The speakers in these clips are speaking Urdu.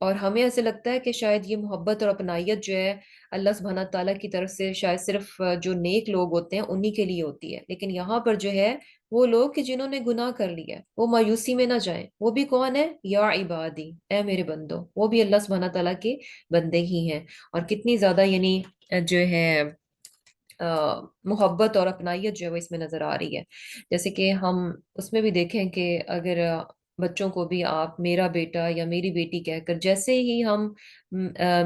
اور ہمیں ایسے لگتا ہے کہ شاید یہ محبت اور اپنائیت جو ہے اللہ سبحانہ تعالیٰ کی طرف سے شاید صرف جو نیک لوگ ہوتے ہیں انہی کے لیے ہوتی ہے، لیکن یہاں پر جو ہے وہ لوگ کہ جنہوں نے گناہ کر لیا وہ مایوسی میں نہ جائیں، وہ بھی کون ہے؟ یا عبادی، اے میرے بندو، وہ بھی اللہ سبحانہ تعالیٰ کے بندے ہی ہیں۔ اور کتنی زیادہ یعنی جو ہے محبت اور اپنائیت جو ہے وہ اس میں نظر آ رہی ہے۔ جیسے کہ ہم اس میں بھی دیکھیں کہ اگر بچوں کو بھی آپ میرا بیٹا یا میری بیٹی کہہ کر جیسے ہی ہم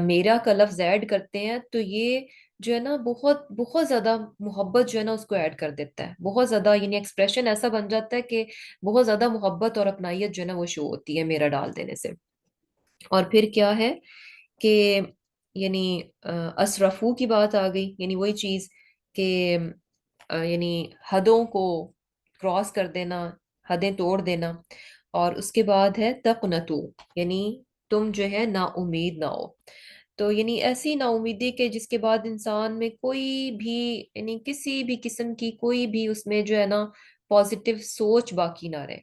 میرا کا لفظ ایڈ کرتے ہیں تو یہ جو ہے نا بہت بہت زیادہ محبت جو ہے نا اس کو ایڈ کر دیتا ہے، بہت زیادہ یعنی ایکسپریشن ایسا بن جاتا ہے کہ بہت زیادہ محبت اور اپنائیت جو ہے نا وہ شو ہوتی ہے میرا ڈال دینے سے۔ اور پھر کیا ہے کہ یعنی اسرفو کی بات آ گئی، یعنی وہی چیز کہ یعنی حدوں کو کراس کر دینا، حدیں توڑ دینا۔ اور اس کے بعد ہے تقنتو، یعنی تم جو ہے نا امید نہ ہو۔ تو یعنی ایسی نا امیدی کہ جس کے بعد انسان میں کوئی بھی یعنی کسی بھی قسم کی کوئی بھی اس میں جو ہے نا پازیٹیو سوچ باقی نہ رہے،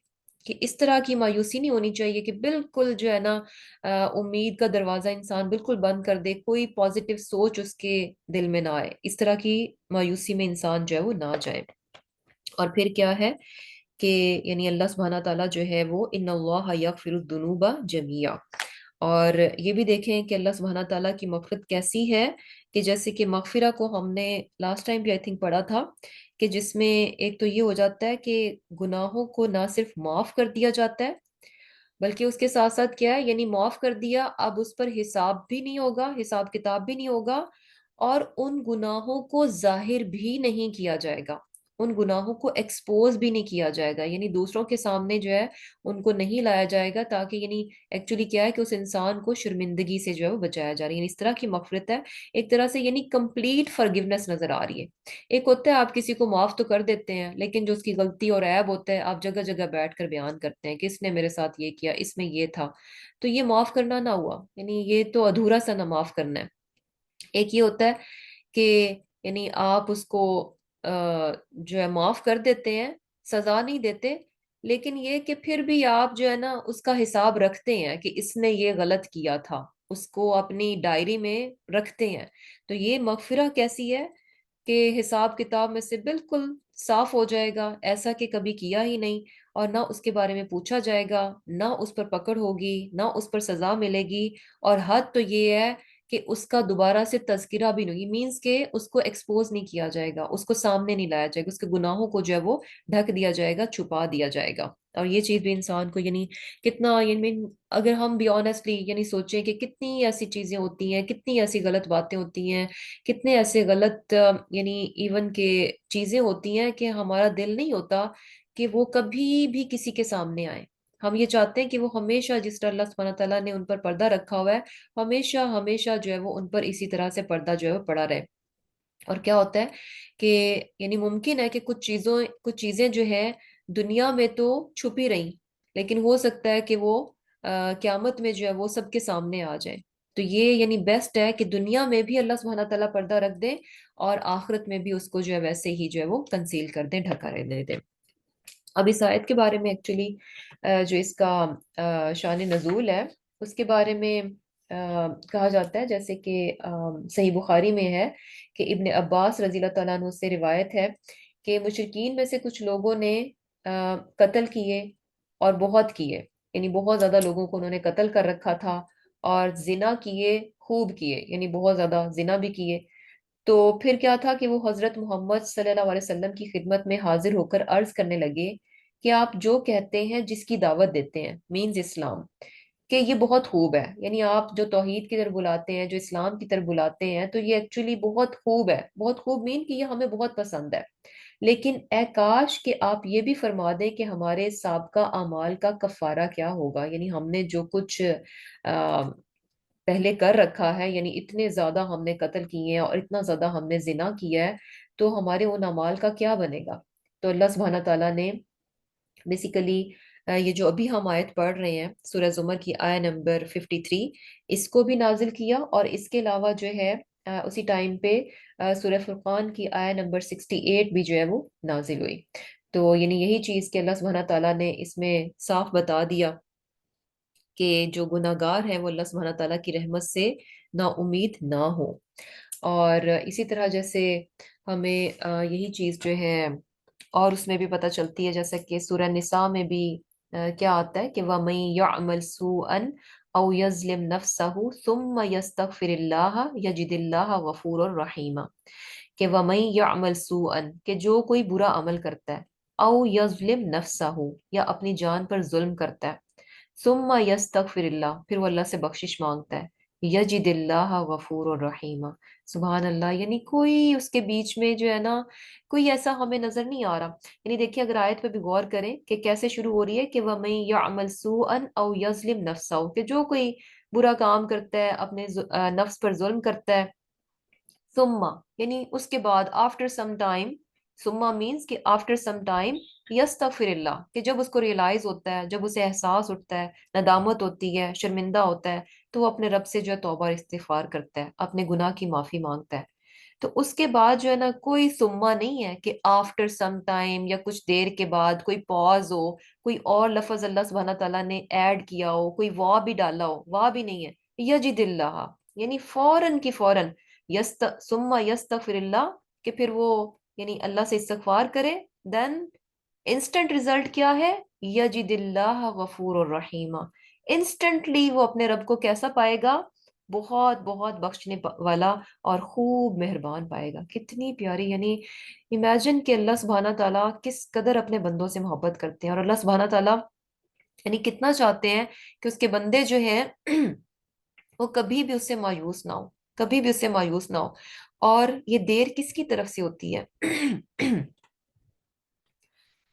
کہ اس طرح کی مایوسی نہیں ہونی چاہیے کہ بالکل جو ہے نا امید کا دروازہ انسان بالکل بند کر دے، کوئی پازیٹیو سوچ اس کے دل میں نہ آئے، اس طرح کی مایوسی میں انسان جو ہے وہ نہ جائے۔ اور پھر کیا ہے کہ یعنی اللہ سبحانہ تعالیٰ جو ہے وہ ان اللہ یغفر الذنوب جميعا، اور یہ بھی دیکھیں کہ اللہ سبحانہ تعالیٰ کی مغفرت کیسی ہے، کہ جیسے کہ مغفرہ کو ہم نے لاسٹ ٹائم بھی آئی تھنک پڑھا تھا کہ جس میں ایک تو یہ ہو جاتا ہے کہ گناہوں کو نہ صرف معاف کر دیا جاتا ہے بلکہ اس کے ساتھ ساتھ کیا ہے، یعنی معاف کر دیا، اب اس پر حساب بھی نہیں ہوگا، حساب کتاب بھی نہیں ہوگا، اور ان گناہوں کو ظاہر بھی نہیں کیا جائے گا، ان گناہوں کو ایکسپوز بھی نہیں کیا جائے گا، یعنی دوسروں کے سامنے جو ہے ان کو نہیں لایا جائے گا، تاکہ یعنی ایکچولی کیا ہے کہ اس انسان کو شرمندگی سے جو ہے وہ بچایا جا رہا ہے، یعنی اس طرح کی مغفرت ہے، ایک طرح سے یعنی کمپلیٹ فرگیونیس نظر آ رہی ہے۔ ایک ہوتا ہے آپ کسی کو معاف تو کر دیتے ہیں لیکن جو اس کی غلطی اور عیب ہوتا ہے آپ جگہ جگہ بیٹھ کر بیان کرتے ہیں کہ اس نے میرے ساتھ یہ کیا، اس میں یہ تھا، تو یہ معاف کرنا نہ ہوا، یعنی یہ تو ادھورا سا نہ معاف کرنا ہے۔ ایک یہ ہوتا ہے کہ یعنی آپ اس کو جو ہے معاف کر دیتے ہیں، سزا نہیں دیتے، لیکن یہ کہ پھر بھی آپ جو ہے نا اس کا حساب رکھتے ہیں کہ اس نے یہ غلط کیا تھا، اس کو اپنی ڈائری میں رکھتے ہیں۔ تو یہ مغفرہ کیسی ہے کہ حساب کتاب میں سے بالکل صاف ہو جائے گا، ایسا کہ کبھی کیا ہی نہیں، اور نہ اس کے بارے میں پوچھا جائے گا، نہ اس پر پکڑ ہوگی، نہ اس پر سزا ملے گی، اور حد تو یہ ہے کہ اس کا دوبارہ سے تذکرہ بھی نہیں، مینز کہ اس کو ایکسپوز نہیں کیا جائے گا، اس کو سامنے نہیں لایا جائے گا، اس کے گناہوں کو جو ہے وہ ڈھک دیا جائے گا، چھپا دیا جائے گا۔ اور یہ چیز بھی انسان کو یعنی کتنا یعنی اگر ہم بھی آنےسٹلی یعنی سوچیں کہ کتنی ایسی چیزیں ہوتی ہیں، کتنی ایسی غلط باتیں ہوتی ہیں، کتنے ایسے غلط یعنی ایون کہ چیزیں ہوتی ہیں کہ ہمارا دل نہیں ہوتا کہ وہ کبھی بھی کسی کے سامنے آئے، ہم یہ چاہتے ہیں کہ وہ ہمیشہ جس طرح اللہ سبحانہ تعالیٰ نے ان پر پردہ رکھا ہوا ہے ہمیشہ ہمیشہ جو ہے وہ ان پر اسی طرح سے پردہ جو ہے وہ پڑا رہے۔ اور کیا ہوتا ہے کہ یعنی ممکن ہے کہ کچھ چیزیں جو ہے دنیا میں تو چھپی رہیں لیکن ہو سکتا ہے کہ وہ قیامت میں جو ہے وہ سب کے سامنے آ جائے، تو یہ یعنی بیسٹ ہے کہ دنیا میں بھی اللہ سبحانہ تعالیٰ پردہ رکھ دے اور آخرت میں بھی اس کو جو ہے ویسے ہی جو ہے وہ کنسیل کر دیں، ڈھکا رہنے دیں۔ اب اس آیت کے بارے میں ایکچولی جو اس کا شان نزول ہے اس کے بارے میں کہا جاتا ہے، جیسے کہ صحیح بخاری میں ہے کہ ابن عباس رضی اللہ تعالیٰ عنہ سے روایت ہے کہ مشرکین میں سے کچھ لوگوں نے قتل کیے اور بہت کیے، یعنی بہت زیادہ لوگوں کو انہوں نے قتل کر رکھا تھا، اور زنا کیے، خوب کیے، یعنی بہت زیادہ زنا بھی کیے۔ تو پھر کیا تھا کہ وہ حضرت محمد صلی اللہ علیہ وسلم کی خدمت میں حاضر ہو کر عرض کرنے لگے کہ آپ جو کہتے ہیں، جس کی دعوت دیتے ہیں، مینز اسلام، کہ یہ بہت خوب ہے، یعنی آپ جو توحید کی طرف بلاتے ہیں، جو اسلام کی طرف بلاتے ہیں، تو یہ ایکچولی بہت خوب ہے، بہت خوب مین کہ یہ ہمیں بہت پسند ہے، لیکن اے کاش کہ آپ یہ بھی فرما دیں کہ ہمارے سابقہ اعمال کا کفارہ کیا ہوگا، یعنی ہم نے جو کچھ پہلے کر رکھا ہے، یعنی اتنے زیادہ ہم نے قتل کیے ہیں اور اتنا زیادہ ہم نے زنا کیا ہے، تو ہمارے ان اعمال کا کیا بنے گا؟ تو اللہ سبحانہ تعالیٰ نے بیسیکلی یہ جو ابھی ہم آیت پڑھ رہے ہیں سورہ زمر کی آیت نمبر 53، اس کو بھی نازل کیا، اور اس کے علاوہ جو ہے اسی ٹائم پہ سورہ فرقان کی آیت نمبر 68 بھی جو ہے وہ نازل ہوئی۔ تو یعنی یہی چیز کہ اللہ سبحانہ تعالیٰ نے اس میں صاف بتا دیا کہ جو گناہگار ہیں وہ اللہ سبحانہ تعالیٰ کی رحمت سے نا امید نہ ہو۔ اور اسی طرح جیسے ہمیں یہی چیز جو ہے اور اس میں بھی پتہ چلتی ہے، جیسا کہ سورہ نساء میں بھی کیا آتا ہے کہ وَمَن يَعْمَلْ سُوءًا أَوْ يَظْلِمْ نَفْسَهُ ثُمَّ يَسْتَغْفِرِ اللَّهَ يَجِدِ اللَّهَ غَفُورًا رَحِيمًا، کہ وَمَن يَعْمَلْ سُوءًا، کہ جو کوئی برا عمل کرتا ہے، أَوْ يَظْلِمْ نَفْسَهُ، یا اپنی جان پر ظلم کرتا ہے، ثم یستغفر اللہ، پھر وہ اللہ سے بخشش مانگتا ہے، یجد اللہ غفور الرحیم، سبحان اللہ، یعنی کوئی اس کے بیچ میں جو ہے نا کوئی ایسا ہمیں نظر نہیں آ رہا۔ یعنی دیکھیں اگر آیت پہ بھی غور کریں کہ کیسے شروع ہو رہی ہے کہ وَمَن يَعْمَلْ سُوءًا أَوْ يَظْلِمْ نَفْسَهُ، کہ جو کوئی برا کام کرتا ہے، اپنے نفس پر ظلم کرتا ہے، ثم یعنی اس کے بعد آفٹر سم ٹائم، ثم مینس کہ آفٹر سم ٹائم یستغفر اللہ، کہ جب اس کو ریئلائز ہوتا ہے، جب اسے احساس اٹھتا ہے، ندامت ہوتی ہے، شرمندہ ہوتا ہے، تو وہ اپنے رب سے جو ہے توبہ اور استغفار کرتا ہے، اپنے گناہ کی معافی مانگتا ہے۔ تو اس کے بعد جو ہے نا کوئی سما نہیں ہے کہ آفٹر سم ٹائم یا کچھ دیر کے بعد کوئی پاز ہو، کوئی اور لفظ اللہ سبحانہ تعالیٰ نے ایڈ کیا ہو، کوئی وا بھی ڈالا ہو، وا بھی نہیں ہے، یجد اللہ، یعنی فوراً کی فوراً، ثم یستغفر اللہ، کہ پھر وہ یعنی اللہ سے استغفار کرے، دین انسٹنٹ ریزلٹ کیا ہے، یجد اللہ غفور الرحیم، انسٹنٹلی وہ اپنے رب کو کیسا پائے گا، بہت بہت بخشنے والا اور خوب مہربان پائے گا۔ کتنی پیاری، یعنی امیجن کہ اللہ سبحانہ تعالیٰ کس قدر اپنے بندوں سے محبت کرتے ہیں، اور اللہ سبحانہ تعالیٰ یعنی کتنا چاہتے ہیں کہ اس کے بندے جو ہیں وہ کبھی بھی اس سے مایوس نہ ہو، کبھی بھی اس سے مایوس نہ ہو۔ اور یہ دیر کس کی طرف سے ہوتی ہے؟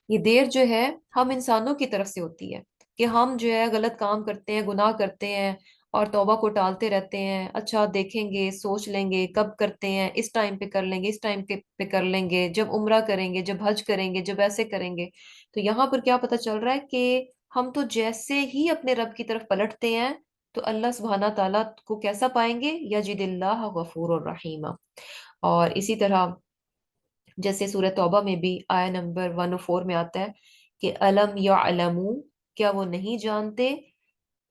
یہ دیر جو ہے ہم انسانوں کی طرف سے ہوتی ہے، کہ ہم جو ہے غلط کام کرتے ہیں، گناہ کرتے ہیں اور توبہ کو ٹالتے رہتے ہیں، اچھا دیکھیں گے، سوچ لیں گے کب کرتے ہیں، اس ٹائم پہ کر لیں گے، اس ٹائم پہ کر لیں گے، جب عمرہ کریں گے، جب حج کریں گے، جب ایسے کریں گے۔ تو یہاں پر کیا پتہ چل رہا ہے کہ ہم تو جیسے ہی اپنے رب کی طرف پلٹتے ہیں تو اللہ سبحانہ تعالیٰ کو کیسا پائیں گے، یجد اللہ غفور الرحیم۔ اور اسی طرح جیسے سورہ توبہ میں بھی آیا نمبر 104 میں آتا ہے کہ الم یعلموا، کیا وہ نہیں جانتے،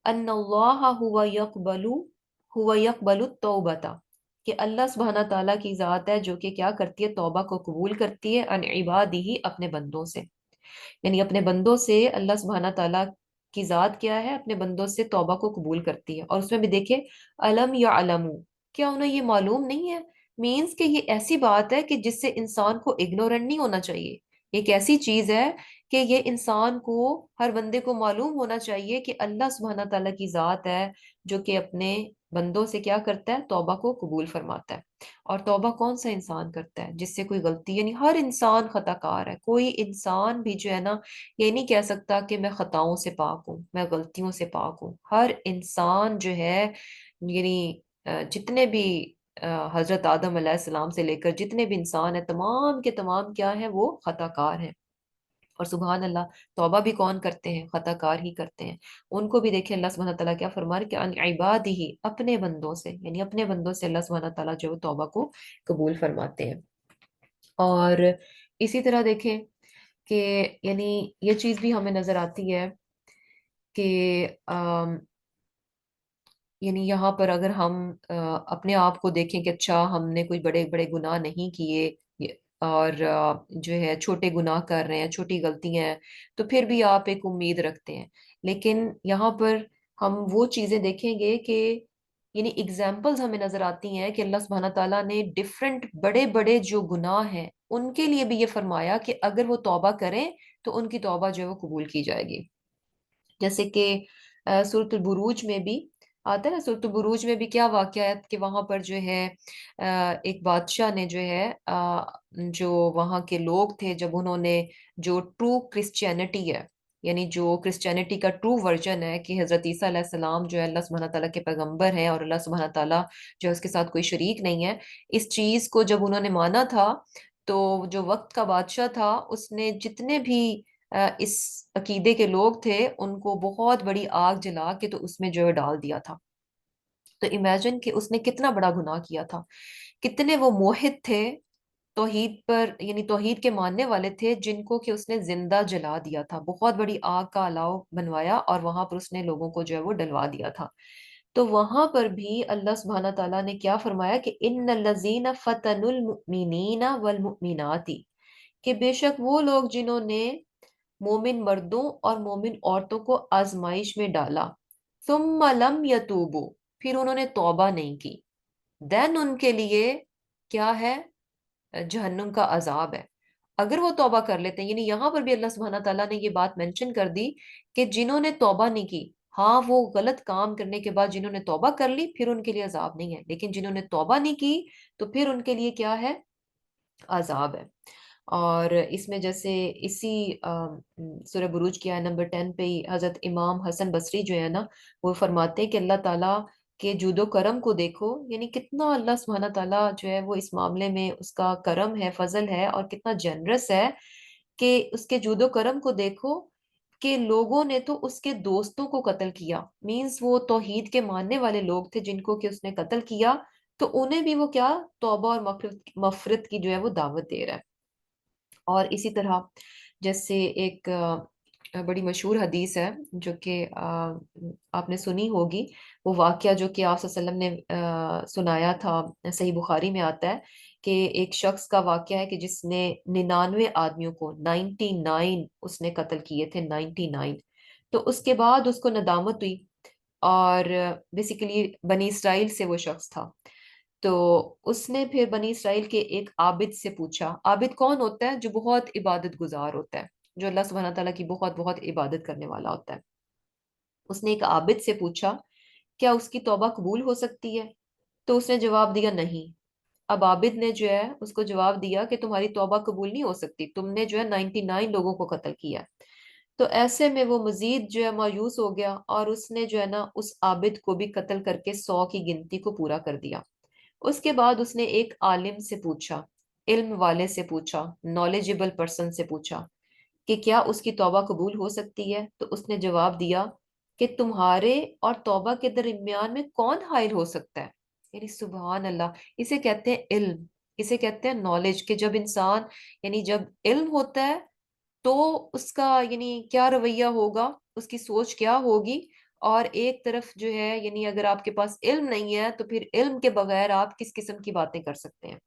ان اللہ ہوا یقبل التوبۃ، کہ اللہ سبحانہ تعالیٰ کی ذات ہے جو کہ کیا کرتی ہے، توبہ کو قبول کرتی ہے، ان عبادہ، اپنے بندوں سے، یعنی اپنے بندوں سے اللہ سبحانہ تعالیٰ کی ذات کیا ہے، اپنے بندوں سے توبہ کو قبول کرتی ہے۔ اور اس میں بھی دیکھیں الم یعلموا، کیا انہیں یہ معلوم نہیں ہے، مینس کہ یہ ایسی بات ہے کہ جس سے انسان کو اگنورنٹ نہیں ہونا چاہیے، ایک ایسی چیز ہے کہ یہ انسان کو، ہر بندے کو معلوم ہونا چاہیے کہ اللہ سبحانہ تعالیٰ کی ذات ہے جو کہ اپنے بندوں سے کیا کرتا ہے، توبہ کو قبول فرماتا ہے۔ اور توبہ کون سا انسان کرتا ہے جس سے کوئی غلطی، یعنی ہر انسان خطا کار ہے، کوئی انسان بھی جو ہے نا یہ نہیں کہہ سکتا کہ میں خطاؤں سے پاک ہوں، میں غلطیوں سے پاک ہوں۔ ہر انسان جو ہے یعنی جتنے بھی حضرت آدم علیہ السلام سے لے کر جتنے بھی انسان ہیں، تمام کے تمام کیا ہیں، وہ خطا کار ہیں۔ اور سبحان اللہ، توبہ بھی کون کرتے ہیں، خطا کار ہی کرتے ہیں۔ ان کو بھی دیکھیں اللہ سبحانہ تعالیٰ کیا فرما رہے کہ ان عبادہ، اپنے بندوں سے، یعنی اپنے بندوں سے اللہ سبحانہ تعالیٰ جو ہے وہ توبہ کو قبول فرماتے ہیں۔ اور اسی طرح دیکھیں کہ یعنی یہ چیز بھی ہمیں نظر آتی ہے کہ یعنی یہاں پر اگر ہم اپنے آپ کو دیکھیں کہ اچھا ہم نے کوئی بڑے بڑے گناہ نہیں کیے، اور جو ہے چھوٹے گناہ کر رہے ہیں، چھوٹی غلطیاں ہیں، تو پھر بھی آپ ایک امید رکھتے ہیں۔ لیکن یہاں پر ہم وہ چیزیں دیکھیں گے کہ یعنی اگزامپلز ہمیں نظر آتی ہیں کہ اللہ سبحانہ تعالیٰ نے ڈفرینٹ بڑے بڑے جو گناہ ہیں ان کے لیے بھی یہ فرمایا کہ اگر وہ توبہ کریں تو ان کی توبہ جو ہے وہ قبول کی جائے گی۔ جیسے کہ سورۃ البروج میں بھی آتا ہے نا، سورۃ البروج میں بھی کیا واقعہ ہے کہ وہاں پر جو ہے ایک بادشاہ نے جو ہے جو وہاں کے لوگ تھے، جب انہوں نے جو ٹرو کرسچینٹی ہے، یعنی جو کرسچینٹی کا ٹرو ورژن ہے کہ حضرت عیسیٰ علیہ السلام جو ہے اللہ سبحانہ تعالیٰ کے پیغمبر ہیں اور اللہ سبحانہ تعالیٰ جو ہے اس کے ساتھ کوئی شریک نہیں ہے، اس چیز کو جب انہوں نے مانا تھا تو جو وقت کا بادشاہ تھا اس نے جتنے بھی اس عقیدے کے لوگ تھے ان کو بہت بڑی آگ جلا کے تو اس میں جو ہے ڈال دیا تھا۔ تو امیجن کہ اس نے کتنا بڑا گناہ کیا تھا، کتنے وہ موحد تھے، توحید پر یعنی توحید کے ماننے والے تھے، جن کو کہ اس نے زندہ جلا دیا تھا، بہت بڑی آگ کا الاؤ بنوایا اور وہاں پر اس نے لوگوں کو جو ہے وہ ڈلوا دیا تھا۔ تو وہاں پر بھی اللہ سبحانہ تعالیٰ نے کیا فرمایا کہ ان الذین فتنوا المؤمنین والمؤمنات، کہ بے شک وہ لوگ جنہوں نے مومن مردوں اور مومن عورتوں کو آزمائش میں ڈالا، ثم لم یتوبوا، پھر انہوں نے توبہ نہیں کی، دین ان کے لیے کیا ہے؟ جہنم کا عذاب ہے۔ اگر وہ توبہ کر لیتے ہیں، یعنی یہاں پر بھی اللہ سبحانہ تعالیٰ نے یہ بات مینشن کر دی کہ جنہوں نے توبہ نہیں کی، ہاں وہ غلط کام کرنے کے بعد جنہوں نے توبہ کر لی پھر ان کے لیے عذاب نہیں ہے، لیکن جنہوں نے توبہ نہیں کی تو پھر ان کے لیے کیا ہے؟ عذاب ہے۔ اور اس میں جیسے اسی سورہ بروج کی آیت نمبر 10 پہ ہی حضرت امام حسن بصری جو ہے نا، وہ فرماتے ہیں کہ اللہ تعالیٰ کے جود و کرم کو دیکھو، یعنی کتنا اللہ سبحانہ تعالیٰ جو ہے وہ اس معاملے میں اس کا کرم ہے، فضل ہے، اور کتنا جنرس ہے کہ اس کے جود و کرم کو دیکھو کہ لوگوں نے تو اس کے دوستوں کو قتل کیا، مینز وہ توحید کے ماننے والے لوگ تھے جن کو کہ اس نے قتل کیا، تو انہیں بھی وہ کیا توبہ اور مغفرت کی جو ہے وہ دعوت دے رہا ہے۔ اور اسی طرح جیسے ایک بڑی مشہور حدیث ہے جو کہ آپ نے سنی ہوگی، وہ واقعہ جو کہ آپ صلی اللہ علیہ وسلم نے سنایا تھا، صحیح بخاری میں آتا ہے کہ ایک شخص کا واقعہ ہے کہ جس نے 99 آدمیوں کو 99 اس نے قتل کیے تھے، 99۔ تو اس کے بعد اس کو ندامت ہوئی، اور بیسیکلی بنی اسرائیل سے وہ شخص تھا، تو اس نے پھر بنی اسرائیل کے ایک عابد سے پوچھا۔ عابد کون ہوتا ہے؟ جو بہت عبادت گزار ہوتا ہے، جو اللہ سبحانہ تعالیٰ کی بہت بہت عبادت کرنے والا ہوتا ہے۔ اس نے ایک عابد سے پوچھا کیا اس کی توبہ قبول ہو سکتی ہے؟ تو اس نے جواب دیا نہیں۔ اب عابد نے جو ہے اس کو جواب دیا کہ تمہاری توبہ قبول نہیں ہو سکتی، تم نے جو ہے 99 لوگوں کو قتل کیا۔ تو ایسے میں وہ مزید جو ہے مایوس ہو گیا، اور اس نے جو ہے نا اس عابد کو بھی قتل کر کے 100 کی گنتی کو پورا کر دیا۔ اس کے بعد اس نے ایک عالم سے پوچھا، علم والے سے پوچھا، نالجبل پرسن سے پوچھا کہ کیا اس کی توبہ قبول ہو سکتی ہے؟ تو اس نے جواب دیا کہ تمہارے اور توبہ کے درمیان میں کون حائل ہو سکتا ہے؟ یعنی سبحان اللہ، اسے کہتے ہیں علم، اسے کہتے ہیں نالج، کہ جب انسان یعنی جب علم ہوتا ہے تو اس کا یعنی کیا رویہ ہوگا، اس کی سوچ کیا ہوگی، اور ایک طرف جو ہے یعنی اگر آپ کے پاس علم نہیں ہے تو پھر علم کے بغیر آپ کس قسم کی باتیں کر سکتے ہیں۔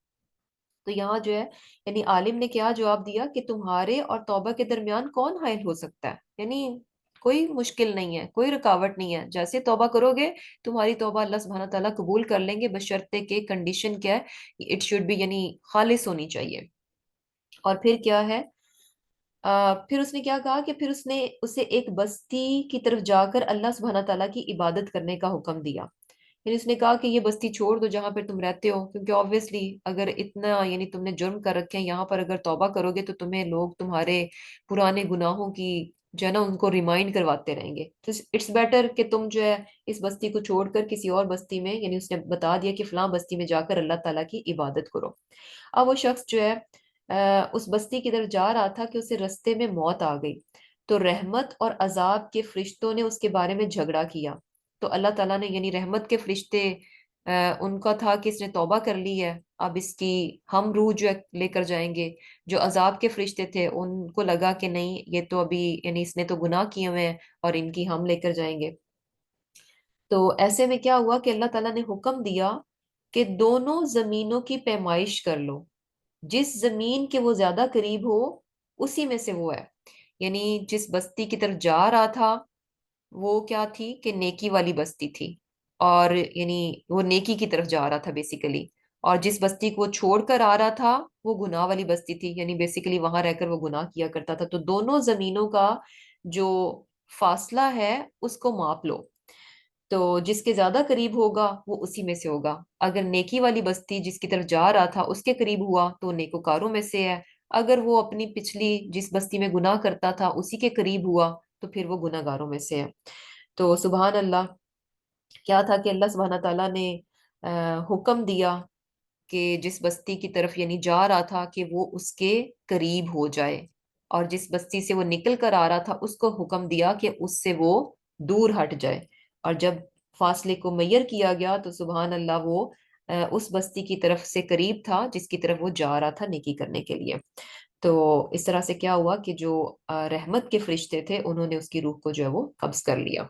تو یہاں جو ہے یعنی عالم نے کیا جواب دیا کہ تمہارے اور توبہ کے درمیان کون حائل ہو سکتا ہے، یعنی کوئی مشکل نہیں ہے، کوئی رکاوٹ نہیں ہے، جیسے توبہ کرو گے تمہاری توبہ اللہ سبحانہ تعالیٰ قبول کر لیں گے، بشرطے کہ کنڈیشن کیا ہے؟ اٹ شوڈ بی یعنی خالص ہونی چاہیے۔ اور پھر کیا ہے؟ پھر اس نے کیا کہا کہ پھر اس نے اسے ایک بستی کی طرف جا کر اللہ سبحانہ تعالیٰ کی عبادت کرنے کا حکم دیا، یعنی اس نے کہا کہ یہ بستی چھوڑ دو جہاں پہ تم رہتے ہو، کیونکہ آبویسلی اگر اتنا یعنی تم نے جرم کر رکھے ہیں یہاں پر اگر توبہ کرو گے تو تمہیں لوگ تمہارے پرانے گناہوں کی جو ہے نا ان کو ریمائنڈ کرواتے رہیں گے، تو اٹس بیٹر کہ تم جو ہے اس بستی کو چھوڑ کر کسی اور بستی میں، یعنی اس نے بتا دیا کہ فلاں بستی میں جا کر اللہ تعالیٰ کی عبادت کرو۔ اب وہ شخص جو ہے اس بستی کی طرف جا رہا تھا کہ اسے رستے میں موت آ گئی، تو رحمت اور عذاب کے فرشتوں نے اس کے بارے میں جھگڑا کیا، تو اللہ تعالیٰ نے یعنی رحمت کے فرشتے ان کا تھا کہ اس نے توبہ کر لی ہے، اب اس کی ہم روح جو ہے لے کر جائیں گے۔ جو عذاب کے فرشتے تھے ان کو لگا کہ نہیں یہ تو ابھی یعنی اس نے تو گناہ کیے ہوئے ہیں اور ان کی ہم لے کر جائیں گے۔ تو ایسے میں کیا ہوا کہ اللہ تعالیٰ نے حکم دیا کہ دونوں زمینوں کی پیمائش کر لو، جس زمین کے وہ زیادہ قریب ہو اسی میں سے وہ ہے، یعنی جس بستی کی طرف جا رہا تھا وہ کیا تھی کہ نیکی والی بستی تھی، اور یعنی وہ نیکی کی طرف جا رہا تھا بیسیکلی، اور جس بستی کو وہ چھوڑ کر آ رہا تھا وہ گناہ والی بستی تھی، یعنی بیسیکلی وہاں رہ کر وہ گناہ کیا کرتا تھا، تو دونوں زمینوں کا جو فاصلہ ہے اس کو ماپ لو، تو جس کے زیادہ قریب ہوگا وہ اسی میں سے ہوگا، اگر نیکی والی بستی جس کی طرف جا رہا تھا اس کے قریب ہوا تو نیکوکاروں میں سے ہے، اگر وہ اپنی پچھلی جس بستی میں گناہ کرتا تھا اسی کے قریب ہوا تو پھر وہ گناہ گاروں میں سے ہے۔ تو سبحان اللہ، کیا تھا کہ اللہ سبحانہ تعالیٰ نے حکم دیا کہ جس بستی کی طرف یعنی جا رہا تھا کہ وہ اس کے قریب ہو جائے، اور جس بستی سے وہ نکل کر آ رہا تھا اس کو حکم دیا کہ اس سے وہ دور ہٹ جائے، اور جب فاصلے کو میئر کیا گیا تو سبحان اللہ وہ اس بستی کی طرف سے قریب تھا جس کی طرف وہ جا رہا تھا نیکی کرنے کے لیے۔ تو اس طرح سے کیا ہوا کہ جو رحمت کے فرشتے تھے انہوں نے اس کی روح کو جو ہے وہ قبض کر لیا۔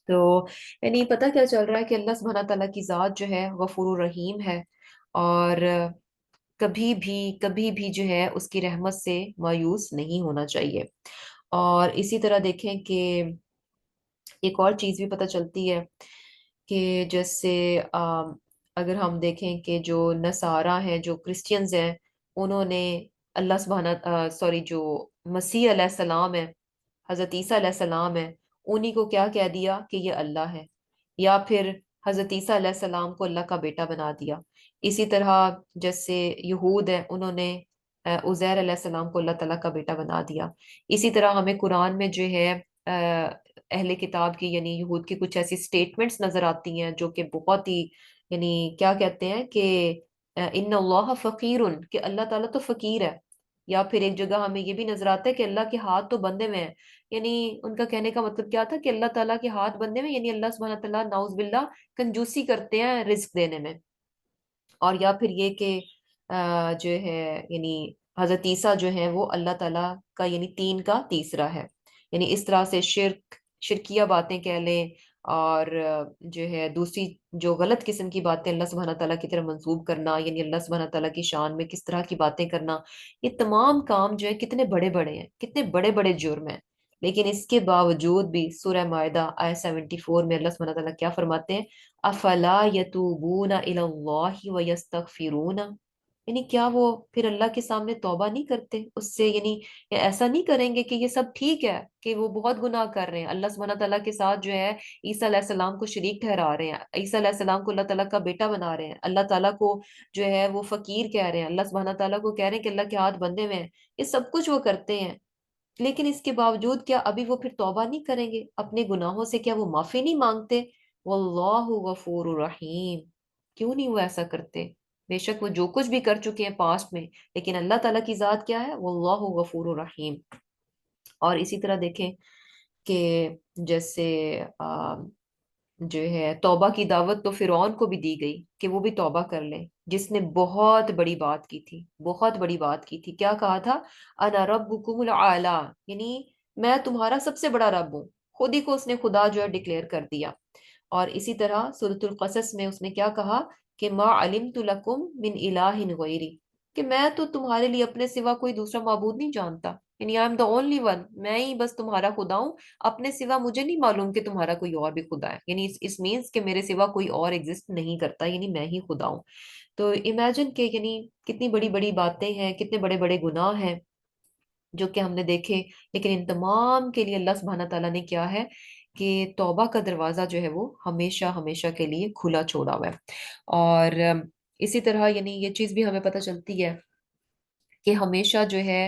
تو یعنی پتہ کیا چل رہا ہے کہ اللہ سبحانہ تعالیٰ کی ذات جو ہے غفور الرحیم ہے، اور کبھی بھی جو ہے اس کی رحمت سے مایوس نہیں ہونا چاہیے۔ اور اسی طرح دیکھیں کہ ایک اور چیز بھی پتہ چلتی ہے کہ جیسے اگر ہم دیکھیں کہ جو نصارہ ہیں، جو کرسچینز ہیں، انہوں نے اللہ سبحانہ سوری جو مسیح علیہ السلام ہے، حضرت عیسیٰ علیہ السلام ہے، انہی کو کیا کہہ دیا کہ یہ اللہ ہے، یا پھر حضرت عیسیٰ علیہ السلام کو اللہ کا بیٹا بنا دیا۔ اسی طرح جیسے یہود ہیں، انہوں نے عزیر علیہ السلام کو اللہ تعالیٰ کا بیٹا بنا دیا۔ اسی طرح ہمیں قرآن میں جو ہے اہل کتاب کی یعنی یہود کی کچھ ایسی سٹیٹمنٹس نظر آتی ہیں جو کہ بہت ہی یعنی کیا کہتے ہیں کہ ان اللہ فقیرن، کہ اللہ تعالیٰ تو فقیر ہے۔ یا پھر ایک جگہ ہمیں یہ بھی نظر آتا ہے کہ اللہ کے ہاتھ تو بندے میں ہیں، یعنی ان کا کہنے کا مطلب کیا تھا کہ اللہ تعالیٰ کے ہاتھ بندے میں، یعنی اللہ سبحانہ تعالیٰ نعوذ باللہ کنجوسی کرتے ہیں رزق دینے میں۔ اور یا پھر یہ کہ جو ہے یعنی حضرت عیسیٰ جو ہے وہ اللہ تعالیٰ کا یعنی تین کا تیسرا ہے، یعنی اس طرح سے شرکیہ باتیں کہہ لیں، اور جو ہے دوسری جو غلط قسم کی باتیں اللہ سبحانہ تعالیٰ کی طرف منسوب کرنا، یعنی اللہ سبحانہ تعالیٰ کی شان میں کس طرح کی باتیں کرنا، یہ تمام کام جو ہے کتنے بڑے بڑے ہیں، کتنے بڑے بڑے جرم ہیں۔ لیکن اس کے باوجود بھی سورہ مائدہ آیت 74 میں اللہ سبحانہ تعالیٰ کیا فرماتے ہیں؟ افلا یتوبون الی اللہ ویستغفرون، یعنی کیا وہ پھر اللہ کے سامنے توبہ نہیں کرتے اس سے، یعنی ایسا نہیں کریں گے کہ یہ سب ٹھیک ہے کہ وہ بہت گناہ کر رہے ہیں، اللہ سبحانہ تعالیٰ کے ساتھ جو ہے عیسیٰ علیہ السلام کو شریک ٹھہرا رہے ہیں، عیسیٰ علیہ السلام کو اللہ تعالیٰ کا بیٹا بنا رہے ہیں، اللہ تعالیٰ کو جو ہے وہ فقیر کہہ رہے ہیں، اللہ سبحانہ تعالیٰ کو کہہ رہے ہیں کہ اللہ کے ہاتھ بندے میں ہیں، یہ سب کچھ وہ کرتے ہیں۔ لیکن اس کے باوجود کیا ابھی وہ پھر توبہ نہیں کریں گے اپنے گناہوں سے؟ کیا وہ معافی نہیں مانگتے؟ واللہ غفور الرحیم، کیوں نہیں وہ ایسا کرتے؟ بے شک وہ جو کچھ بھی کر چکے ہیں پاسٹ میں، لیکن اللہ تعالیٰ کی ذات کیا ہے؟ واللہ غفور الرحیم۔ اور اسی طرح دیکھیں کہ جیسے جو ہے توبہ کی دعوت تو فرعون کو بھی دی گئی کہ وہ بھی توبہ کر لے، جس نے بہت بڑی بات کی تھی، بہت بڑی بات کی تھی۔ کیا کہا تھا؟ انا ربکم الاعلی، یعنی میں تمہارا سب سے بڑا رب ہوں، خود ہی کو اس نے خدا جو ہے ڈکلیئر کر دیا۔ اور اسی طرح سورۃ القصص میں اس نے کیا کہا کہ ما علمت لکم من الہ غیری، کہ میں تو تمہارے لیے اپنے سوا کوئی دوسرا معبود نہیں جانتا، یعنی I am the only one, میں ہی بس تمہارا خدا ہوں، اپنے سوا مجھے نہیں معلوم کہ تمہارا کوئی اور بھی خدا ہے، یعنی اس مینس کہ میرے سوا کوئی اور ایگزسٹ نہیں کرتا، یعنی میں ہی خدا ہوں۔ تو امیجن کہ یعنی کتنی بڑی بڑی باتیں ہیں، کتنے بڑے بڑے گناہ ہیں جو کہ ہم نے دیکھے، لیکن ان تمام کے لیے اللہ سبحانہ تعالیٰ نے کیا ہے کہ توبہ کا دروازہ جو ہے وہ ہمیشہ ہمیشہ کے لیے کھلا چھوڑا ہوا ہے۔ اور اسی طرح یعنی یہ چیز بھی ہمیں پتہ چلتی ہے کہ ہمیشہ جو ہے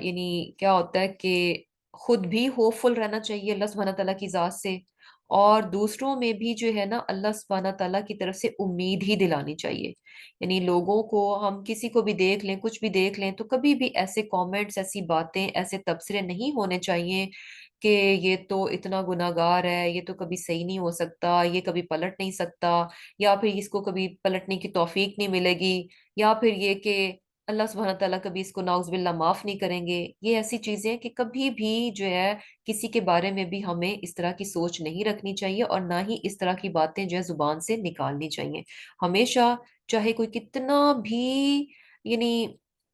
یعنی کیا ہوتا ہے کہ خود بھی ہوپ فل رہنا چاہیے اللہ سبحانہ تعالیٰ کی ذات سے، اور دوسروں میں بھی جو ہے نا اللہ سبحانہ تعالیٰ کی طرف سے امید ہی دلانی چاہیے۔ یعنی لوگوں کو ہم کسی کو بھی دیکھ لیں، کچھ بھی دیکھ لیں، تو کبھی بھی ایسے کامنٹس، ایسی باتیں، ایسے تبصرے نہیں ہونے چاہیے کہ یہ تو اتنا گناہ گار ہے، یہ تو کبھی صحیح نہیں ہو سکتا، یہ کبھی پلٹ نہیں سکتا، یا پھر اس کو کبھی پلٹنے کی توفیق نہیں ملے گی، یا پھر یہ کہ اللہ سبحانہ تعالیٰ کبھی اس کو ناؤز باللہ معاف نہیں کریں گے۔ یہ ایسی چیزیں کہ کبھی بھی جو ہے کسی کے بارے میں بھی ہمیں اس طرح کی سوچ نہیں رکھنی چاہیے، اور نہ ہی اس طرح کی باتیں جو ہے زبان سے نکالنی چاہیے۔ ہمیشہ چاہے کوئی کتنا بھی یعنی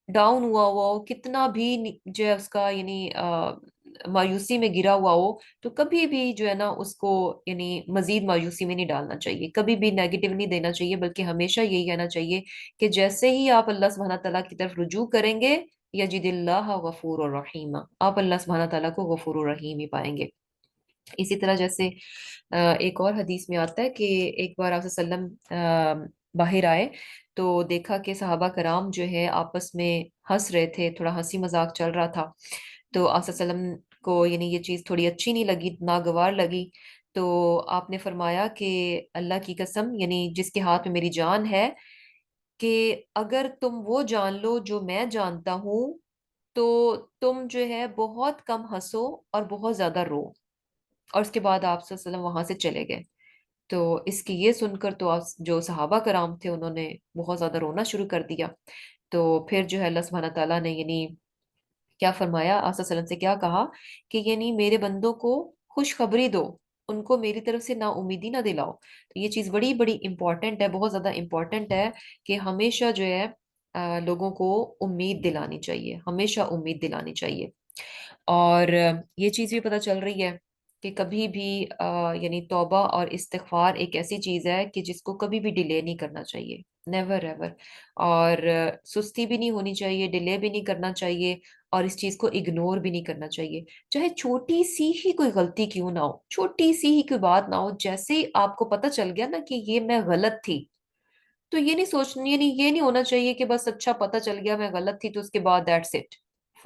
ڈاؤن ہوا ہوا ہو، کتنا بھی جو ہے اس کا یعنی مایوسی میں گرا ہوا ہو، تو کبھی بھی جو ہے نا اس کو یعنی مزید مایوسی میں نہیں ڈالنا چاہیے، کبھی بھی نیگیٹو نہیں دینا چاہیے، بلکہ ہمیشہ یہی کہنا چاہیے کہ جیسے ہی آپ اللہ سبحانہ تعالیٰ کی طرف رجوع کریں گے، یجد اللہ غفور الرحیم، آپ اللہ سبحانہ تعالیٰ کو غفور الرحیم ہی پائیں گے۔ اسی طرح جیسے ایک اور حدیث میں آتا ہے کہ ایک بار آپ صلی اللہ علیہ وسلم باہر آئے تو دیکھا کہ صحابہ کرام جو ہے آپس میں ہنس رہے تھے، تھوڑا ہنسی مذاق چل رہا تھا، تو آپ صلی اللہ علیہ وسلم کو یعنی یہ چیز تھوڑی اچھی نہیں لگی، ناگوار لگی، تو آپ نے فرمایا کہ اللہ کی قسم، یعنی جس کے ہاتھ میں میری جان ہے، کہ اگر تم وہ جان لو جو میں جانتا ہوں تو تم جو ہے بہت کم ہنسو اور بہت زیادہ رو۔ اور اس کے بعد آپ صلی اللہ علیہ وسلم وہاں سے چلے گئے۔ تو اس کی یہ سن کر تو جو صحابہ کرام تھے انہوں نے بہت زیادہ رونا شروع کر دیا. تو پھر جو ہے اللہ سبحانہ تعالیٰ نے یعنی کیا فرمایا، آپ صلی اللہ علیہ وسلم سے کیا کہا کہ یعنی میرے بندوں کو خوشخبری دو، ان کو میری طرف سے نا امیدی نہ دلاؤ. تو یہ چیز بڑی بڑی امپورٹنٹ ہے، بہت زیادہ امپورٹنٹ ہے کہ ہمیشہ جو ہے لوگوں کو امید دلانی چاہیے، ہمیشہ امید دلانی چاہیے. اور یہ چیز بھی پتہ چل رہی ہے کہ کبھی بھی یعنی توبہ اور استغفار ایک ایسی چیز ہے کہ جس کو کبھی بھی ڈیلے نہیں کرنا چاہیے، نیور ایور. اور سستی بھی نہیں ہونی چاہیے، ڈیلے بھی نہیں کرنا چاہیے، اور اس چیز کو اگنور بھی نہیں کرنا چاہیے. چاہے چھوٹی سی ہی کوئی غلطی کیوں نہ ہو، چھوٹی سی ہی کوئی بات نہ ہو، جیسے ہی آپ کو پتہ چل گیا نا کہ یہ میں غلط تھی، تو یہ نہیں سوچنی، یعنی یہ نہیں ہونا چاہیے کہ بس اچھا پتہ چل گیا میں غلط تھی تو اس کے بعد دیٹس اٹ،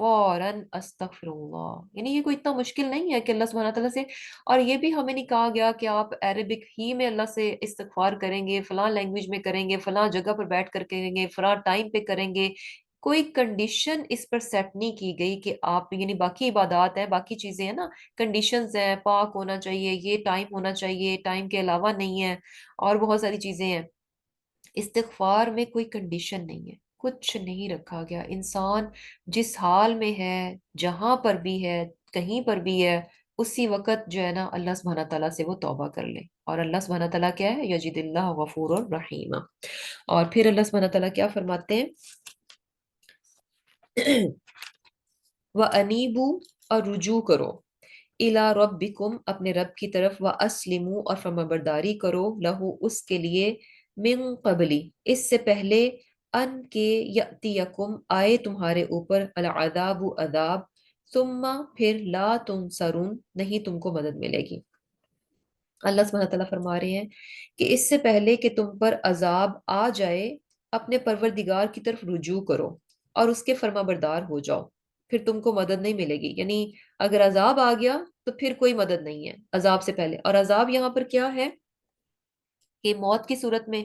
فوراً استغفر اللہ. یعنی یہ کوئی اتنا مشکل نہیں ہے کہ اللہ سبحانہ تعالیٰ سے، اور یہ بھی ہمیں نہیں کہا گیا کہ آپ عربک ہی میں اللہ سے استغفار کریں گے، فلاں لینگویج میں کریں گے، فلاں جگہ پر بیٹھ کر کریں گے، فلاں ٹائم پہ کریں گے. کوئی کنڈیشن اس پر سیٹ نہیں کی گئی کہ آپ یعنی باقی عبادات ہیں، باقی چیزیں ہیں نا، کنڈیشنز ہیں، پاک ہونا چاہیے، یہ ٹائم ہونا چاہیے، ٹائم کے علاوہ نہیں ہے، اور بہت ساری چیزیں ہیں. استغفار میں کوئی کنڈیشن نہیں ہے، کچھ نہیں رکھا گیا. انسان جس حال میں ہے، جہاں پر بھی ہے، کہیں پر بھی ہے، اسی وقت جو ہے نا اللہ سبحانہ تعالیٰ سے وہ توبہ کر لے. اور اللہ سبحانہ تعالیٰ کیا ہے، یجد اللہ غفور الرحیم. اور پھر اللہ سبحانہ تعالیٰ کیا فرماتے ہیں وَأَنِيبُوا، اور رجوع کرو، اِلَى رَبِّكُمْ، اپنے رب کی طرف، وَأَسْلِمُوا، اور فرمانبرداری کرو، لہو، اس کے لیے، من قبلی، اس سے پہلے، ان کے یأتیکم، آئے تمہارے اوپر، العذاب، عذاب، ثم، پھر، لا تنصرون، نہیں تم کو مدد ملے گی. اللہ سبحانہ تعالیٰ فرما رہے ہیں کہ اس سے پہلے کہ تم پر عذاب آ جائے، اپنے پروردگار کی طرف رجوع کرو اور اس کے فرما بردار ہو جاؤ، پھر تم کو مدد نہیں ملے گی. یعنی اگر عذاب آ گیا تو پھر کوئی مدد نہیں ہے عذاب سے پہلے. اور عذاب یہاں پر کیا ہے کہ موت کی صورت میں،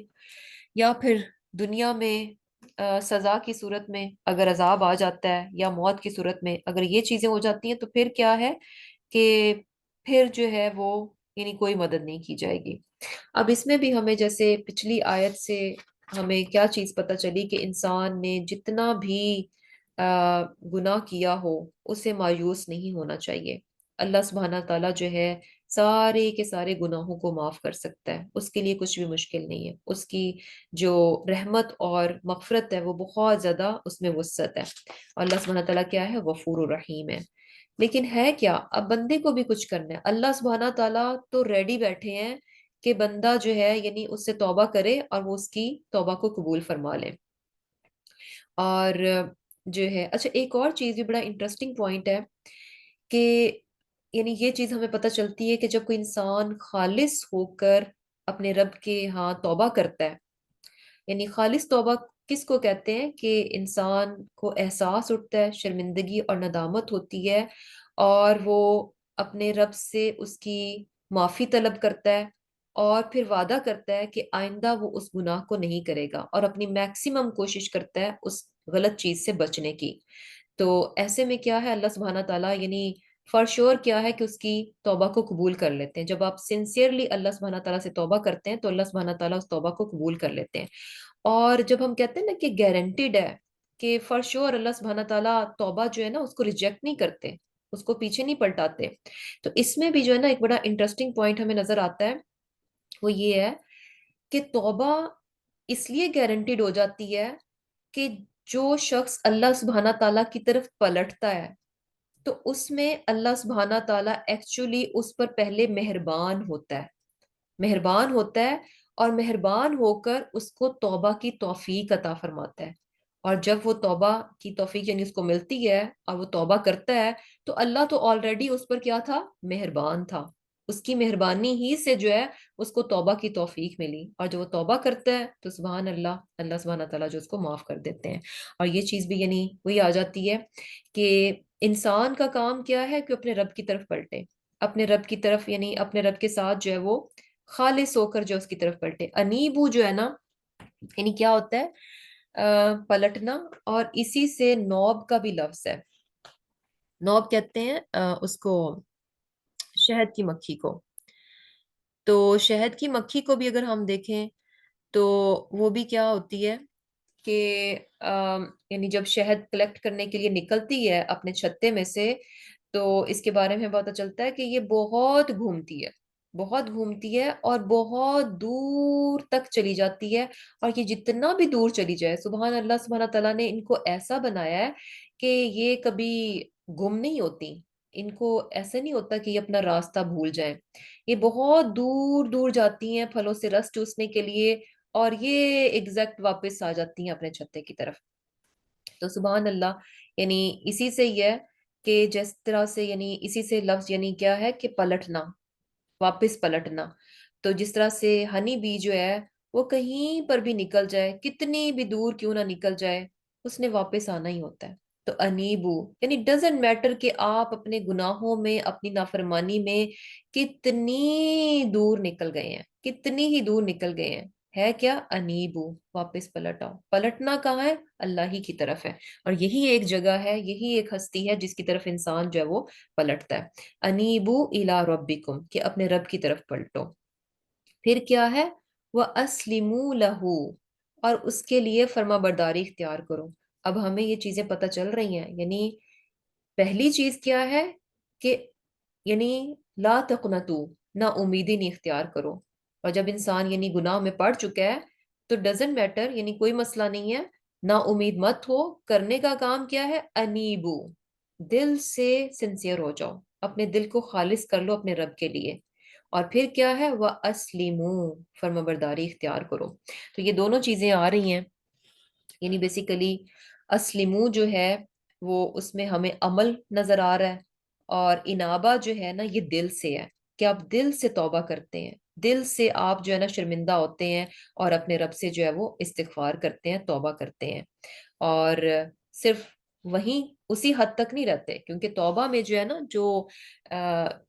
یا پھر دنیا میں سزا کی صورت میں اگر عذاب آ جاتا ہے، یا موت کی صورت میں اگر یہ چیزیں ہو جاتی ہیں، تو پھر کیا ہے کہ پھر جو ہے وہ یعنی کوئی مدد نہیں کی جائے گی. اب اس میں بھی ہمیں جیسے پچھلی آیت سے ہمیں کیا چیز پتہ چلی کہ انسان نے جتنا بھی گناہ کیا ہو اسے مایوس نہیں ہونا چاہیے. اللہ سبحانہ تعالیٰ جو ہے سارے کے سارے گناہوں کو معاف کر سکتا ہے، اس کے لیے کچھ بھی مشکل نہیں ہے. اس کی جو رحمت اور مغفرت ہے وہ بہت زیادہ اس میں وسعت ہے. اور اللہ سبحانہ تعالیٰ کیا ہے، غفور الرحیم ہے. لیکن ہے کیا، اب بندے کو بھی کچھ کرنا ہے. اللہ سبحانہ تعالیٰ تو ریڈی بیٹھے ہیں کہ بندہ جو ہے یعنی اس سے توبہ کرے اور وہ اس کی توبہ کو قبول فرما لے. اور جو ہے اچھا ایک اور چیز بھی بڑا انٹرسٹنگ پوائنٹ ہے کہ یعنی یہ چیز ہمیں پتہ چلتی ہے کہ جب کوئی انسان خالص ہو کر اپنے رب کے ہاں توبہ کرتا ہے، یعنی خالص توبہ کس کو کہتے ہیں کہ انسان کو احساس اٹھتا ہے، شرمندگی اور ندامت ہوتی ہے، اور وہ اپنے رب سے اس کی معافی طلب کرتا ہے، اور پھر وعدہ کرتا ہے کہ آئندہ وہ اس گناہ کو نہیں کرے گا، اور اپنی میکسیمم کوشش کرتا ہے اس غلط چیز سے بچنے کی. تو ایسے میں کیا ہے، اللہ سبحانہ تعالیٰ یعنی فار شور کیا ہے کہ اس کی توبہ کو قبول کر لیتے ہیں. جب آپ سنسیئرلی اللہ سبحانہ تعالیٰ سے توبہ کرتے ہیں تو اللہ سبحانہ تعالیٰ اس توبہ کو قبول کر لیتے ہیں. اور جب ہم کہتے ہیں نا کہ گارنٹیڈ ہے کہ فار شور اللہ سبحانہ تعالیٰ توبہ جو ہے نا اس کو ریجیکٹ نہیں کرتے، اس کو پیچھے نہیں پلٹاتے. تو اس میں بھی جو ہے نا ایک بڑا انٹرسٹنگ پوائنٹ ہمیں نظر آتا ہے، وہ یہ ہے کہ توبہ اس لیے گارنٹیڈ ہو جاتی ہے کہ جو شخص اللہ سبحانہ تعالیٰ کی طرف پلٹتا ہے تو اس میں اللہ سبحانہ تعالیٰ ایکچولی اس پر پہلے مہربان ہوتا ہے، مہربان ہوتا ہے، اور مہربان ہو کر اس کو توبہ کی توفیق عطا فرماتا ہے. اور جب وہ توبہ کی توفیق یعنی اس کو ملتی ہے اور وہ توبہ کرتا ہے تو اللہ تو آلریڈی اس پر کیا تھا، مہربان تھا. اس کی مہربانی ہی سے جو ہے اس کو توبہ کی توفیق ملی، اور جو وہ توبہ کرتا ہے تو سبحان اللہ، اللہ سبحانہ تعالیٰ جو اس کو معاف کر دیتے ہیں. اور یہ چیز بھی یعنی وہی آ جاتی ہے کہ انسان کا کام کیا ہے کہ اپنے رب کی طرف پلٹے، اپنے رب کی طرف یعنی اپنے رب کے ساتھ جو ہے وہ خالص ہو کر جو اس کی طرف پلٹے. انیبو جو ہے نا یعنی کیا ہوتا ہے، پلٹنا، اور اسی سے نوب کا بھی لفظ ہے. نوب کہتے ہیں اس کو، شہد کی مکھی کو. تو شہد کی مکھی کو بھی اگر ہم دیکھیں تو وہ بھی کیا ہوتی ہے کہ یعنی جب شہد کلیکٹ کرنے کے لیے نکلتی ہے اپنے چھتے میں سے، تو اس کے بارے میں پتہ چلتا ہے کہ یہ بہت گھومتی ہے، بہت گھومتی ہے اور بہت دور تک چلی جاتی ہے، اور یہ جتنا بھی دور چلی جائے، سبحان اللہ، سبحانہ تعالیٰ نے ان کو ایسا بنایا ہے کہ یہ کبھی گم نہیں ہوتی، ان کو ایسے نہیں ہوتا کہ یہ اپنا راستہ بھول جائیں، یہ بہت دور دور جاتی ہیں پھلوں سے رس چوسنے کے لیے، اور یہ ایگزیکٹ واپس آ جاتی ہیں اپنے چھتے کی طرف۔ تو سبحان اللہ، یعنی اسی سے یہ ہے کہ جس طرح سے، یعنی اسی سے لفظ یعنی کیا ہے کہ پلٹنا، واپس پلٹنا۔ تو جس طرح سے ہنی بی جو ہے وہ کہیں پر بھی نکل جائے، کتنی بھی دور کیوں نہ نکل جائے، اس نے واپس آنا ہی ہوتا ہے۔ تو انیبو یعنی ڈزنٹ میٹر کہ آپ اپنے گناہوں میں، اپنی نافرمانی میں کتنی دور نکل گئے ہیں، کتنی ہی دور نکل گئے ہیں، ہے کیا؟ انیبو، واپس پلٹ آؤ۔ پلٹنا کہاں ہے؟ اللہ ہی کی طرف ہے، اور یہی ایک جگہ ہے، یہی ایک ہستی ہے جس کی طرف انسان جو ہے وہ پلٹتا ہے۔ انیبو الی ربکم، کہ اپنے رب کی طرف پلٹو۔ پھر کیا ہے؟ وَأَسْلِمُوا لَهُ، اور اس کے لیے فرما برداری اختیار کرو۔ اب ہمیں یہ چیزیں پتہ چل رہی ہیں، یعنی پہلی چیز کیا ہے کہ یعنی لا تقنطو، نہ امیدی نہیں اختیار کرو۔ اور جب انسان یعنی گناہ میں پڑ چکا ہے تو ڈزنٹ میٹر، یعنی کوئی مسئلہ نہیں ہے، نا امید مت ہو، کرنے کا کام کیا ہے؟ انیبو، دل سے سنسیئر ہو جاؤ، اپنے دل کو خالص کر لو اپنے رب کے لیے۔ اور پھر کیا ہے؟ وَأَسْلِمُوا، فرما برداری اختیار کرو۔ تو یہ دونوں چیزیں آ رہی ہیں، یعنی بیسیکلی اسلمو جو ہے وہ اس میں ہمیں عمل نظر آ رہا ہے، اور انابہ جو ہے نا یہ دل سے ہے، کہ آپ دل سے توبہ کرتے ہیں، دل سے آپ جو ہے نا شرمندہ ہوتے ہیں، اور اپنے رب سے جو ہے وہ استغفار کرتے ہیں، توبہ کرتے ہیں۔ اور صرف وہیں اسی حد تک نہیں رہتے، کیونکہ توبہ میں جو ہے نا، جو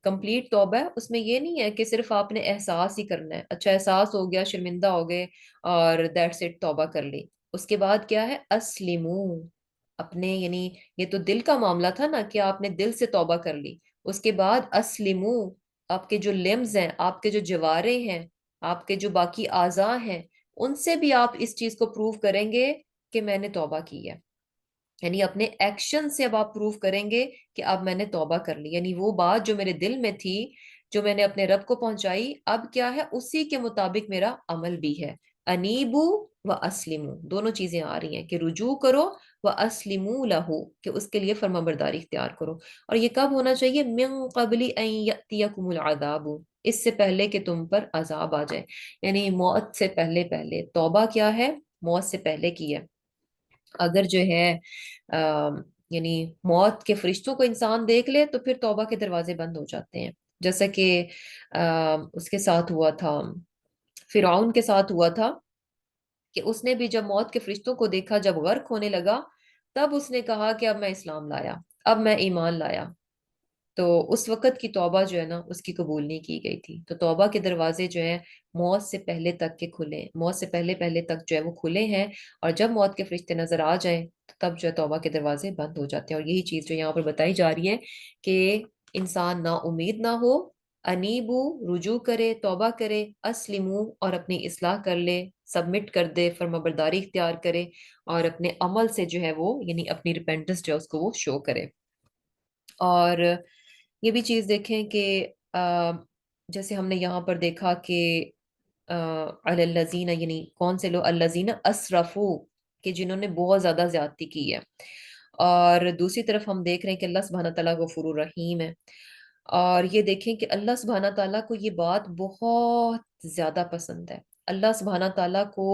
کمپلیٹ توبہ ہے، اس میں یہ نہیں ہے کہ صرف آپ نے احساس ہی کرنا ہے، اچھا احساس ہو گیا، شرمندہ ہو گئے اور دیٹس اٹ، توبہ کر لی۔ اس کے بعد کیا ہے؟ اسلمو، اپنے یعنی یہ تو دل کا معاملہ تھا نا کہ آپ نے دل سے توبہ کر لی، اس کے بعد اسلمو، آپ کے جو لمز ہیں، آپ کے جو جوارے ہیں، آپ کے جو باقی اعضاء ہیں، ان سے بھی آپ اس چیز کو پروف کریں گے کہ میں نے توبہ کی ہے، یعنی اپنے ایکشن سے اب آپ پروف کریں گے کہ اب میں نے توبہ کر لی، یعنی وہ بات جو میرے دل میں تھی، جو میں نے اپنے رب کو پہنچائی، اب کیا ہے؟ اسی کے مطابق میرا عمل بھی ہے۔ انیبو و اسلمو، دونوں چیزیں آ رہی ہیں کہ رجوع کرو، و اسلمو لہو، کہ اس کے لیے فرما برداری اختیار کرو۔ اور یہ کب ہونا چاہیے؟ من قبل ان یأتیکم العذاب، اس سے پہلے کہ تم پر عذاب آ جائے، یعنی موت سے پہلے پہلے۔ توبہ کیا ہے؟ موت سے پہلے کی ہے۔ اگر جو ہے یعنی موت کے فرشتوں کو انسان دیکھ لے تو پھر توبہ کے دروازے بند ہو جاتے ہیں، جیسا کہ اس کے ساتھ ہوا تھا، فرعون کے ساتھ ہوا تھا، کہ اس نے بھی جب موت کے فرشتوں کو دیکھا، جب غرق ہونے لگا، تب اس نے کہا کہ اب میں اسلام لایا، اب میں ایمان لایا۔ تو اس وقت کی توبہ جو ہے نا اس کی قبول نہیں کی گئی تھی۔ تو توبہ کے دروازے جو ہیں موت سے پہلے تک کے کھلے، موت سے پہلے پہلے تک جو ہے وہ کھلے ہیں، اور جب موت کے فرشتے نظر آ جائیں تو تب جو ہے توبہ کے دروازے بند ہو جاتے ہیں۔ اور یہی چیز جو یہاں پر بتائی جا رہی ہے کہ انسان نا امید نہ ہو، انیبو، رجوع کرے، توبہ کرے، اسلمو، اور اپنی اصلاح کر لے، سبمٹ کر دے، فرما برداری اختیار کرے، اور اپنے عمل سے جو ہے وہ یعنی اپنی ریپینٹنس جو ہے اس کو وہ شو کرے۔ اور یہ بھی چیز دیکھیں کہ جیسے ہم نے یہاں پر دیکھا کہ علی الذین، یعنی کون سے لوگ؟ الذین اسرفو، کہ جنہوں نے بہت زیادہ زیادتی کی ہے۔ اور دوسری طرف ہم دیکھ رہے ہیں کہ اللہ سبحانہ تعالیٰ غفور الرحیم ہے، اور یہ دیکھیں کہ اللہ سبحانہ تعالیٰ کو یہ بات بہت زیادہ پسند ہے۔ اللہ سبحانہ تعالیٰ کو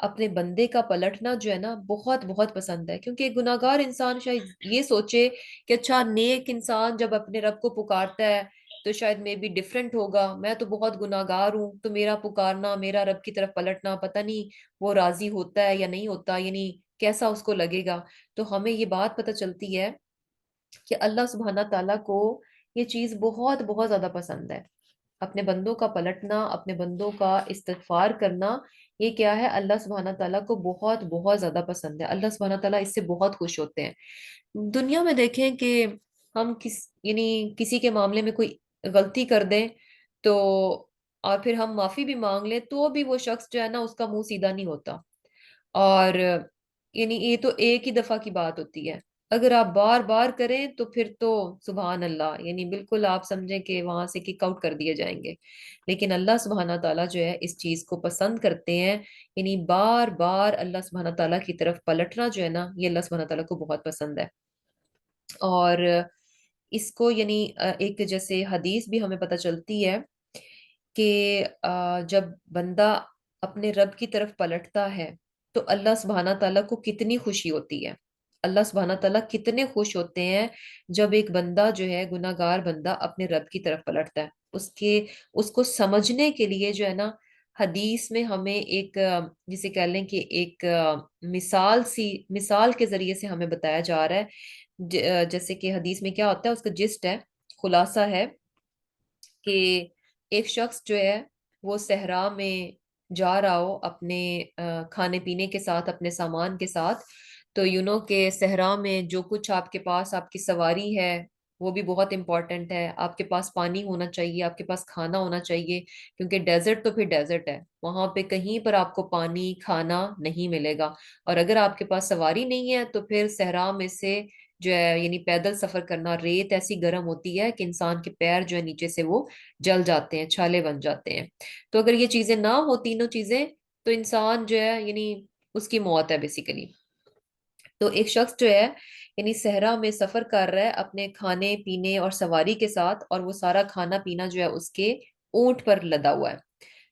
اپنے بندے کا پلٹنا جو ہے نا بہت بہت پسند ہے، کیونکہ ایک گناہ گار انسان شاید یہ سوچے کہ اچھا نیک انسان جب اپنے رب کو پکارتا ہے تو شاید میں بھی ڈیفرنٹ ہوگا، میں تو بہت گناہ گار ہوں، تو میرا پکارنا، میرا رب کی طرف پلٹنا، پتہ نہیں وہ راضی ہوتا ہے یا نہیں ہوتا، یعنی کیسا اس کو لگے گا۔ تو ہمیں یہ بات پتہ چلتی ہے کہ اللہ سبحانہ تعالیٰ کو یہ چیز بہت بہت زیادہ پسند ہے، اپنے بندوں کا پلٹنا، اپنے بندوں کا استغفار کرنا، یہ کیا ہے؟ اللہ سبحانہ تعالیٰ کو بہت بہت زیادہ پسند ہے، اللہ سبحانہ تعالیٰ اس سے بہت خوش ہوتے ہیں۔ دنیا میں دیکھیں کہ ہم یعنی کسی کے معاملے میں کوئی غلطی کر دیں تو اور پھر ہم معافی بھی مانگ لیں تو بھی وہ شخص جو ہے نا اس کا منہ سیدھا نہیں ہوتا. اور یعنی یہ تو ایک ہی دفعہ کی بات ہوتی ہے. اگر آپ بار بار کریں تو پھر تو سبحان اللہ، یعنی بالکل آپ سمجھیں کہ وہاں سے کک آؤٹ کر دیے جائیں گے. لیکن اللہ سبحانہ تعالیٰ جو ہے اس چیز کو پسند کرتے ہیں. یعنی بار بار اللہ سبحانہ تعالیٰ کی طرف پلٹنا جو ہے نا، یہ اللہ سبحانہ تعالیٰ کو بہت پسند ہے. اور اس کو یعنی ایک جیسے حدیث بھی ہمیں پتہ چلتی ہے کہ جب بندہ اپنے رب کی طرف پلٹتا ہے تو اللہ سبحانہ تعالیٰ کو کتنی خوشی ہوتی ہے. اللہ سبحانہ تعالیٰ کتنے خوش ہوتے ہیں جب ایک بندہ جو ہے گناہ گار بندہ اپنے رب کی طرف پلٹتا ہے. اس کو سمجھنے کے لیے جو ہے نا حدیث میں ہمیں ایک جسے کہہ لیں کہ ایک مثال کے ذریعے سے ہمیں بتایا جا رہا ہے. جیسے کہ حدیث میں کیا ہوتا ہے، اس کا جسٹ ہے، خلاصہ ہے کہ ایک شخص جو ہے وہ صحرا میں جا رہا ہو اپنے کھانے پینے کے ساتھ، اپنے سامان کے ساتھ. تو کہ صحرا میں جو کچھ آپ کے پاس آپ کی سواری ہے وہ بھی بہت امپورٹنٹ ہے. آپ کے پاس پانی ہونا چاہیے، آپ کے پاس کھانا ہونا چاہیے، کیونکہ ڈیزرٹ تو پھر ڈیزرٹ ہے، وہاں پہ کہیں پر آپ کو پانی کھانا نہیں ملے گا. اور اگر آپ کے پاس سواری نہیں ہے تو پھر صحرا میں سے جو ہے یعنی پیدل سفر کرنا، ریت ایسی گرم ہوتی ہے کہ انسان کے پیر جو ہے نیچے سے وہ جل جاتے ہیں، چھالے بن جاتے ہیں. تو اگر یہ چیزیں نہ ہو، تینوں چیزیں، تو انسان جو ہے یعنی اس کی موت ہے بیسیکلی. تو ایک شخص جو ہے یعنی صحرا میں سفر کر رہا ہے اپنے کھانے پینے اور سواری کے ساتھ، اور وہ سارا کھانا پینا جو ہے اس کے اونٹ پر لدا ہوا ہے.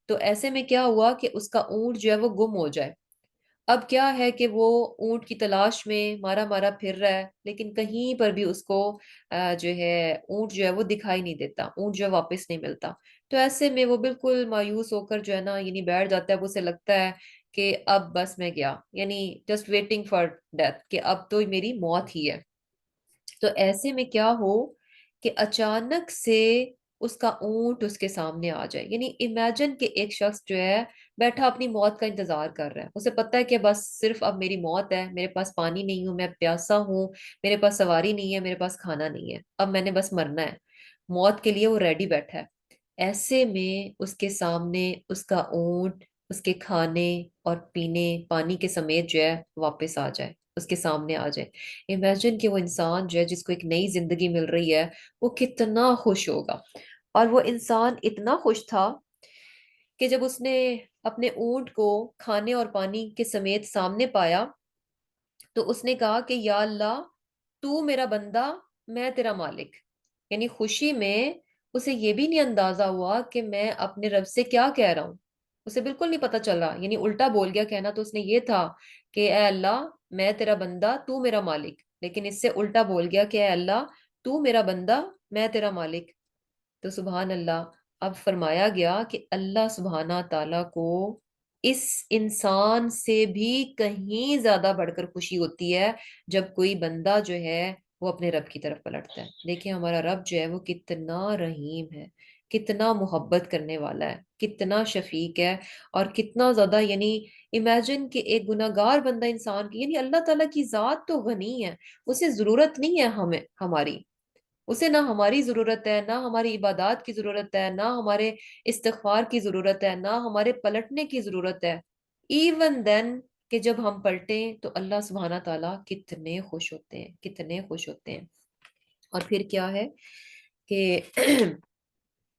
تو ایسے میں کیا ہوا کہ اس کا اونٹ جو ہے وہ گم ہو جائے. اب کیا ہے کہ وہ اونٹ کی تلاش میں مارا مارا پھر رہا ہے، لیکن کہیں پر بھی اس کو جو ہے اونٹ جو ہے وہ دکھائی نہیں دیتا، اونٹ جو ہے واپس نہیں ملتا. تو ایسے میں وہ بالکل مایوس ہو کر جو ہے نا یعنی بیٹھ جاتا ہے. اسے لگتا ہے کہ اب بس میں گیا، یعنی جسٹ ویٹنگ فار ڈیتھ، کہ اب تو میری موت ہی ہے. تو ایسے میں کیا ہو کہ اچانک سے اس کا اونٹ اس کے سامنے آ جائے. یعنی امیجن کہ ایک شخص جو ہے بیٹھا اپنی موت کا انتظار کر رہا ہے، اسے پتا ہے کہ بس صرف اب میری موت ہے، میرے پاس پانی نہیں ہوں، میں پیاسا ہوں، میرے پاس سواری نہیں ہے، میرے پاس کھانا نہیں ہے، اب میں نے بس مرنا ہے. موت کے لیے وہ ریڈی بیٹھا ہے. ایسے میں اس کے سامنے اس کا اونٹ اس کے کھانے اور پینے پانی کے سمیت جو ہے واپس آ جائے، اس کے سامنے آ جائے. امیجن کہ وہ انسان جو ہے جس کو ایک نئی زندگی مل رہی ہے وہ کتنا خوش ہوگا. اور وہ انسان اتنا خوش تھا کہ جب اس نے اپنے اونٹ کو کھانے اور پانی کے سمیت سامنے پایا تو اس نے کہا کہ یا اللہ، تو میرا بندہ، میں تیرا مالک. یعنی خوشی میں اسے یہ بھی نہیں اندازہ ہوا کہ میں اپنے رب سے کیا کہہ رہا ہوں. اسے بالکل نہیں پتا چلا، یعنی الٹا بول گیا. کہنا تو اس نے یہ تھا کہ اے اللہ میں تیرا بندہ، تو میرا مالک، لیکن اس سے الٹا بول گیا کہ اے اللہ تو میرا بندہ، میں تیرا مالک. تو سبحان اللہ، اب فرمایا گیا کہ اللہ سبحانہ تعالیٰ کو اس انسان سے بھی کہیں زیادہ بڑھ کر خوشی ہوتی ہے جب کوئی بندہ جو ہے وہ اپنے رب کی طرف پلٹتا ہے. دیکھیں ہمارا رب جو ہے وہ کتنا رحیم ہے، کتنا محبت کرنے والا ہے، کتنا شفیق ہے، اور کتنا زیادہ یعنی امیجن کہ ایک گناہ گار بندہ انسان کی، یعنی اللہ تعالیٰ کی ذات تو غنی ہے، اسے ضرورت نہیں ہے ہماری. اسے نہ ہماری ضرورت ہے، نہ ہماری عبادات کی ضرورت ہے، نہ ہمارے استغفار کی ضرورت ہے، نہ ہمارے پلٹنے کی ضرورت ہے. ایون دین کہ جب ہم پلٹیں تو اللہ سبحانہ تعالیٰ کتنے خوش ہوتے ہیں، کتنے خوش ہوتے ہیں. اور پھر کیا ہے کہ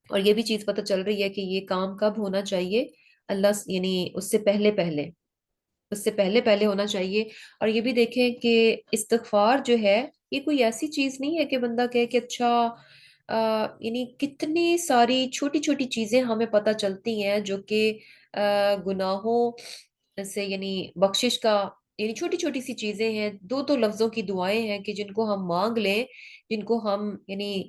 اور یہ بھی چیز پتہ چل رہی ہے کہ یہ کام کب ہونا چاہیے، اللہ یعنی اس سے پہلے پہلے ہونا چاہیے. اور یہ بھی دیکھیں کہ استغفار جو ہے یہ کوئی ایسی چیز نہیں ہے کہ بندہ کہے کہ اچھا یعنی کتنی ساری چھوٹی چھوٹی چیزیں ہمیں پتہ چلتی ہیں جو کہ گناہوں سے یعنی بخشش کا، یعنی چھوٹی چھوٹی سی چیزیں ہیں، دو دو لفظوں کی دعائیں ہیں کہ جن کو ہم مانگ لیں، جن کو ہم یعنی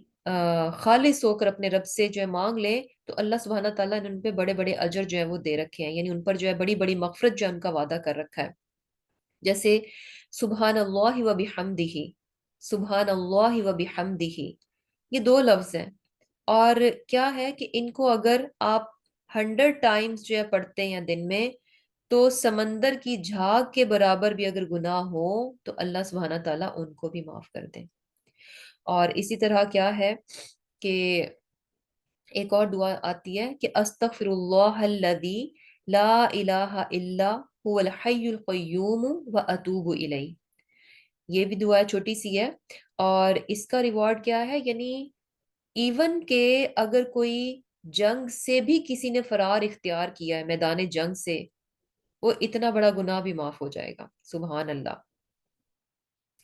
خالص ہو کر اپنے رب سے جو ہے مانگ لیں، تو اللہ سبحانہ تعالیٰ نے ان پہ بڑے بڑے اجر جو ہے وہ دے رکھے ہیں. یعنی ان پر جو ہے بڑی بڑی مغفرت جو ہے ان کا وعدہ کر رکھا ہے. جیسے سبحان اللہ و بحمدہ، سبحان اللہ و بحمدہ، یہ دو لفظ ہیں. اور کیا ہے کہ ان کو اگر آپ 100 ٹائمز جو ہے پڑھتے ہیں دن میں، تو سمندر کی جھاگ کے برابر بھی اگر گناہ ہو تو اللہ سبحانہ تعالیٰ ان کو بھی معاف کر دیں. اور اسی طرح کیا ہے کہ ایک اور دعا آتی ہے کہ استغفراللہ الذی لا الہ الا هو الحی القیوم واتوب الیہ. یہ بھی دعا چھوٹی سی ہے، اور اس کا ریوارڈ کیا ہے، یعنی ایون کہ اگر کوئی جنگ سے بھی کسی نے فرار اختیار کیا ہے، میدان جنگ سے، وہ اتنا بڑا گناہ بھی معاف ہو جائے گا. سبحان اللہ.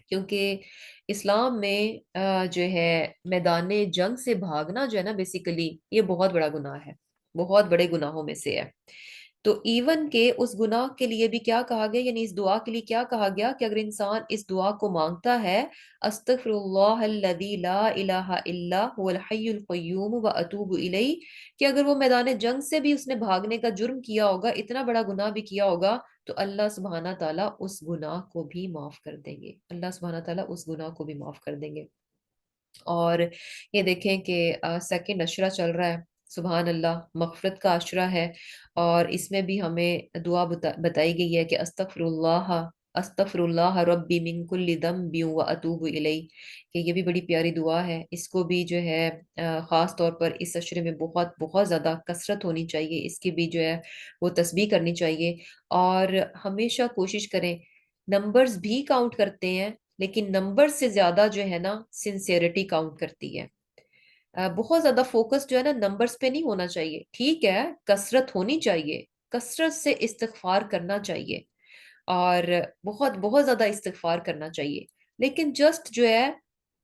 کیونکہ اسلام میں جو ہے میدان جنگ سے بھاگنا جو ہے نا، بیسیکلی یہ بہت بڑا گناہ ہے، بہت بڑے گناہوں میں سے ہے. تو ایون کہ اس گناہ کے لیے بھی کیا کہا گیا، یعنی اس دعا کے لیے کیا کہا گیا کہ اگر انسان اس دعا کو مانگتا ہے، استغفر اللہ الذی لا الہ الا هو الحی القیوم واتوب الیہ، کہ اگر وہ میدان جنگ سے بھی اس نے بھاگنے کا جرم کیا ہوگا، اتنا بڑا گناہ بھی کیا ہوگا، تو اللہ سبحانہ تعالیٰ اس گناہ کو بھی معاف کر دیں گے. اللہ سبحانہ تعالیٰ اس گناہ کو بھی معاف کر دیں گے. اور یہ دیکھیں کہ سیکنڈ عشرہ چل رہا ہے. سبحان اللہ، مغفرت کا عشرہ ہے، اور اس میں بھی ہمیں دعا بتائی گئی ہے کہ استغفر اللہ ربی من کل ذنب و اتوب الیہ، کہ یہ بھی بڑی پیاری دعا ہے. اس کو بھی جو ہے خاص طور پر اس عشرے میں بہت بہت زیادہ کثرت ہونی چاہیے، اس کی بھی جو ہے وہ تسبیح کرنی چاہیے. اور ہمیشہ کوشش کریں، نمبرز بھی کاؤنٹ کرتے ہیں، لیکن نمبر سے زیادہ جو ہے نا سنسیئرٹی کاؤنٹ کرتی ہے. بہت زیادہ فوکس جو ہے نا نمبرز پہ نہیں ہونا چاہیے. ٹھیک ہے، کثرت ہونی چاہیے، کثرت سے استغفار کرنا چاہیے، اور بہت بہت زیادہ استغفار کرنا چاہیے، لیکن جسٹ جو ہے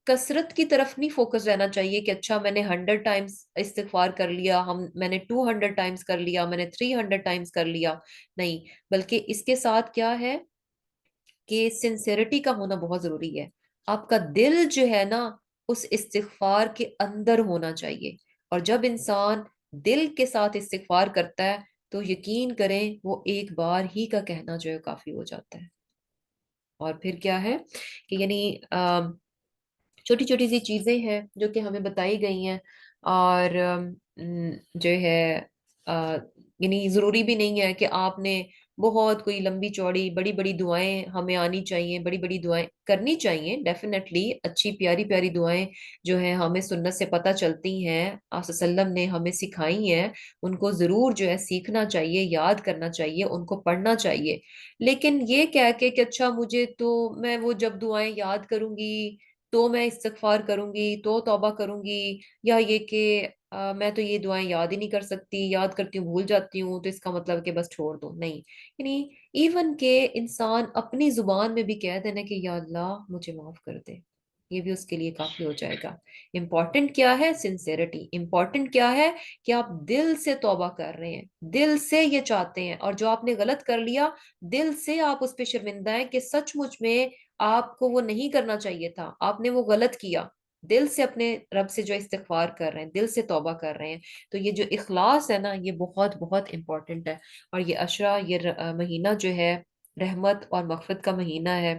کثرت کی طرف نہیں فوکس رہنا چاہیے کہ اچھا میں نے 100 ٹائمز استغفار کر لیا، میں نے 200 ٹائمز کر لیا، میں نے 300 ٹائمز کر لیا. نہیں، بلکہ اس کے ساتھ کیا ہے کہ سنسیئرٹی کا ہونا بہت ضروری ہے. آپ کا دل جو ہے نا اس استغفار کے اندر ہونا چاہیے. اور جب انسان دل کے ساتھ استغفار کرتا ہے تو یقین کریں وہ ایک بار ہی کا کہنا جو ہے کافی ہو جاتا ہے. اور پھر کیا ہے کہ یعنی چھوٹی چھوٹی سی چیزیں ہیں جو کہ ہمیں بتائی گئی ہیں، اور جو ہے یعنی ضروری بھی نہیں ہے کہ آپ نے بہت کوئی لمبی چوڑی بڑی بڑی دعائیں ہمیں آنی چاہیے، بڑی بڑی دعائیں کرنی چاہیے. ڈیفینیٹلی اچھی پیاری پیاری دعائیں جو ہیں ہمیں سنت سے پتہ چلتی ہیں، آپ صلی اللہ علیہ وسلم نے ہمیں سکھائی ہیں، ان کو ضرور جو ہے سیکھنا چاہیے، یاد کرنا چاہیے، ان کو پڑھنا چاہیے. لیکن یہ کہہ کے کہ اچھا مجھے تو میں وہ جب دعائیں یاد کروں گی تو میں استغفار کروں گی، تو توبہ کروں گی، یا یہ کہ میں تو یہ دعائیں یاد ہی نہیں کر سکتی، یاد کرتی ہوں بھول جاتی ہوں تو اس کا مطلب کہ بس چھوڑ دو. نہیں، یعنی ایون کہ انسان اپنی زبان میں بھی کہہ دینا کہ یا اللہ مجھے معاف کر دے، یہ بھی اس کے لیے کافی ہو جائے گا. امپورٹنٹ کیا ہے؟ سنسیئرٹی. امپورٹنٹ کیا ہے کہ آپ دل سے توبہ کر رہے ہیں، دل سے یہ چاہتے ہیں، اور جو آپ نے غلط کر لیا دل سے آپ اس پہ شرمندہ ہیں کہ سچ مچ میں آپ کو وہ نہیں کرنا چاہیے تھا، آپ نے وہ غلط کیا. دل سے اپنے رب سے جو استغفار کر رہے ہیں، دل سے توبہ کر رہے ہیں. تو یہ جو اخلاص ہے نا یہ بہت بہت امپورٹنٹ ہے. اور یہ عشرہ، یہ مہینہ جو ہے رحمت اور مغفرت کا مہینہ ہے.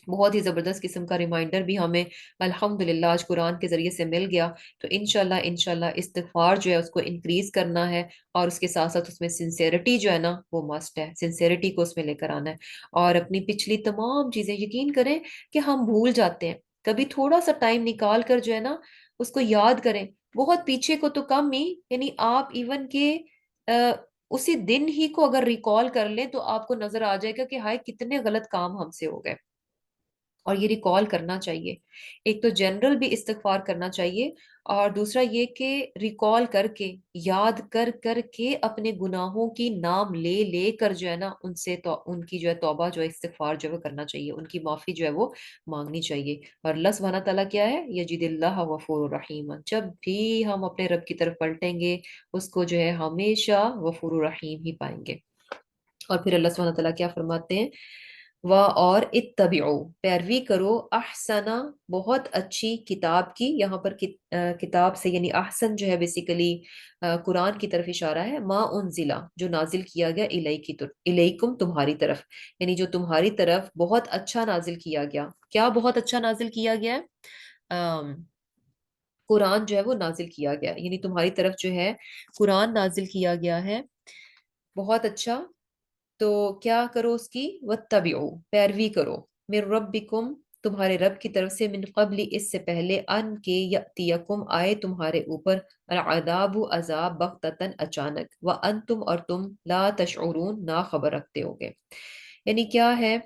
بہت ہی زبردست قسم کا ریمائنڈر بھی ہمیں الحمدللہ آج قرآن کے ذریعے سے مل گیا. تو انشاءاللہ استغفار جو ہے اس کو انکریز کرنا ہے، اور اس کے ساتھ ساتھ اس میں سنسیئرٹی جو ہے نا وہ مسٹ ہے، سنسیئرٹی کو اس میں لے کر آنا ہے. اور اپنی پچھلی تمام چیزیں، یقین کریں کہ ہم بھول جاتے ہیں، کبھی تھوڑا سا ٹائم نکال کر جو ہے نا اس کو یاد کریں. بہت پیچھے کو تو کم ہی، یعنی آپ ایون کہ اسی دن ہی کو اگر ریکال کر لیں تو آپ کو نظر آ جائے گا کہ ہائے کتنے غلط کام ہم سے ہو گئے. اور یہ ریکال کرنا چاہیے. ایک تو جنرل بھی استغفار کرنا چاہیے، اور دوسرا یہ کہ ریکال کر کے، یاد کر کر کے اپنے گناہوں کی نام لے لے کر جو ہے نا ان سے ان کی جو ہے توبہ جو ہے استغفار جو ہے وہ کرنا چاہیے، ان کی معافی جو ہے وہ مانگنی چاہیے. اور اللہ سبحانہ تعالیٰ کیا ہے؟ یجد اللہ غفور الرحیم. جب بھی ہم اپنے رب کی طرف پلٹیں گے اس کو جو ہے ہمیشہ غفور الرحیم ہی پائیں گے. اور پھر اللہ سبحانہ تعالیٰ کیا فرماتے ہیں؟ اور اتبعو، پیروی کرو، احسنا، بہت اچھی کتاب کی. یہاں پر کتاب سے یعنی احسن جو ہے بیسیکلی قرآن کی طرف اشارہ ہے. ما انزلہ، جو نازل کیا گیا، الیکم، تمہاری طرف، یعنی جو تمہاری طرف بہت اچھا نازل کیا گیا. کیا بہت اچھا نازل کیا گیا ہے؟ قرآن جو ہے وہ نازل کیا گیا، یعنی تمہاری طرف جو ہے قرآن نازل کیا گیا ہے بہت اچھا. تو کیا کرو اس کی؟ واتبعو، پیروی کرو، من ربکم، تمہارے رب کی طرف سے، من قبل اس سے پہلے، ان کے یاتیکم آئے تمہارے اوپر، العذاب عذاب، بغتتن اچانک، وانتم اور تم، لا تشعرون نہ خبر رکھتے ہوگے۔ یعنی کیا ہے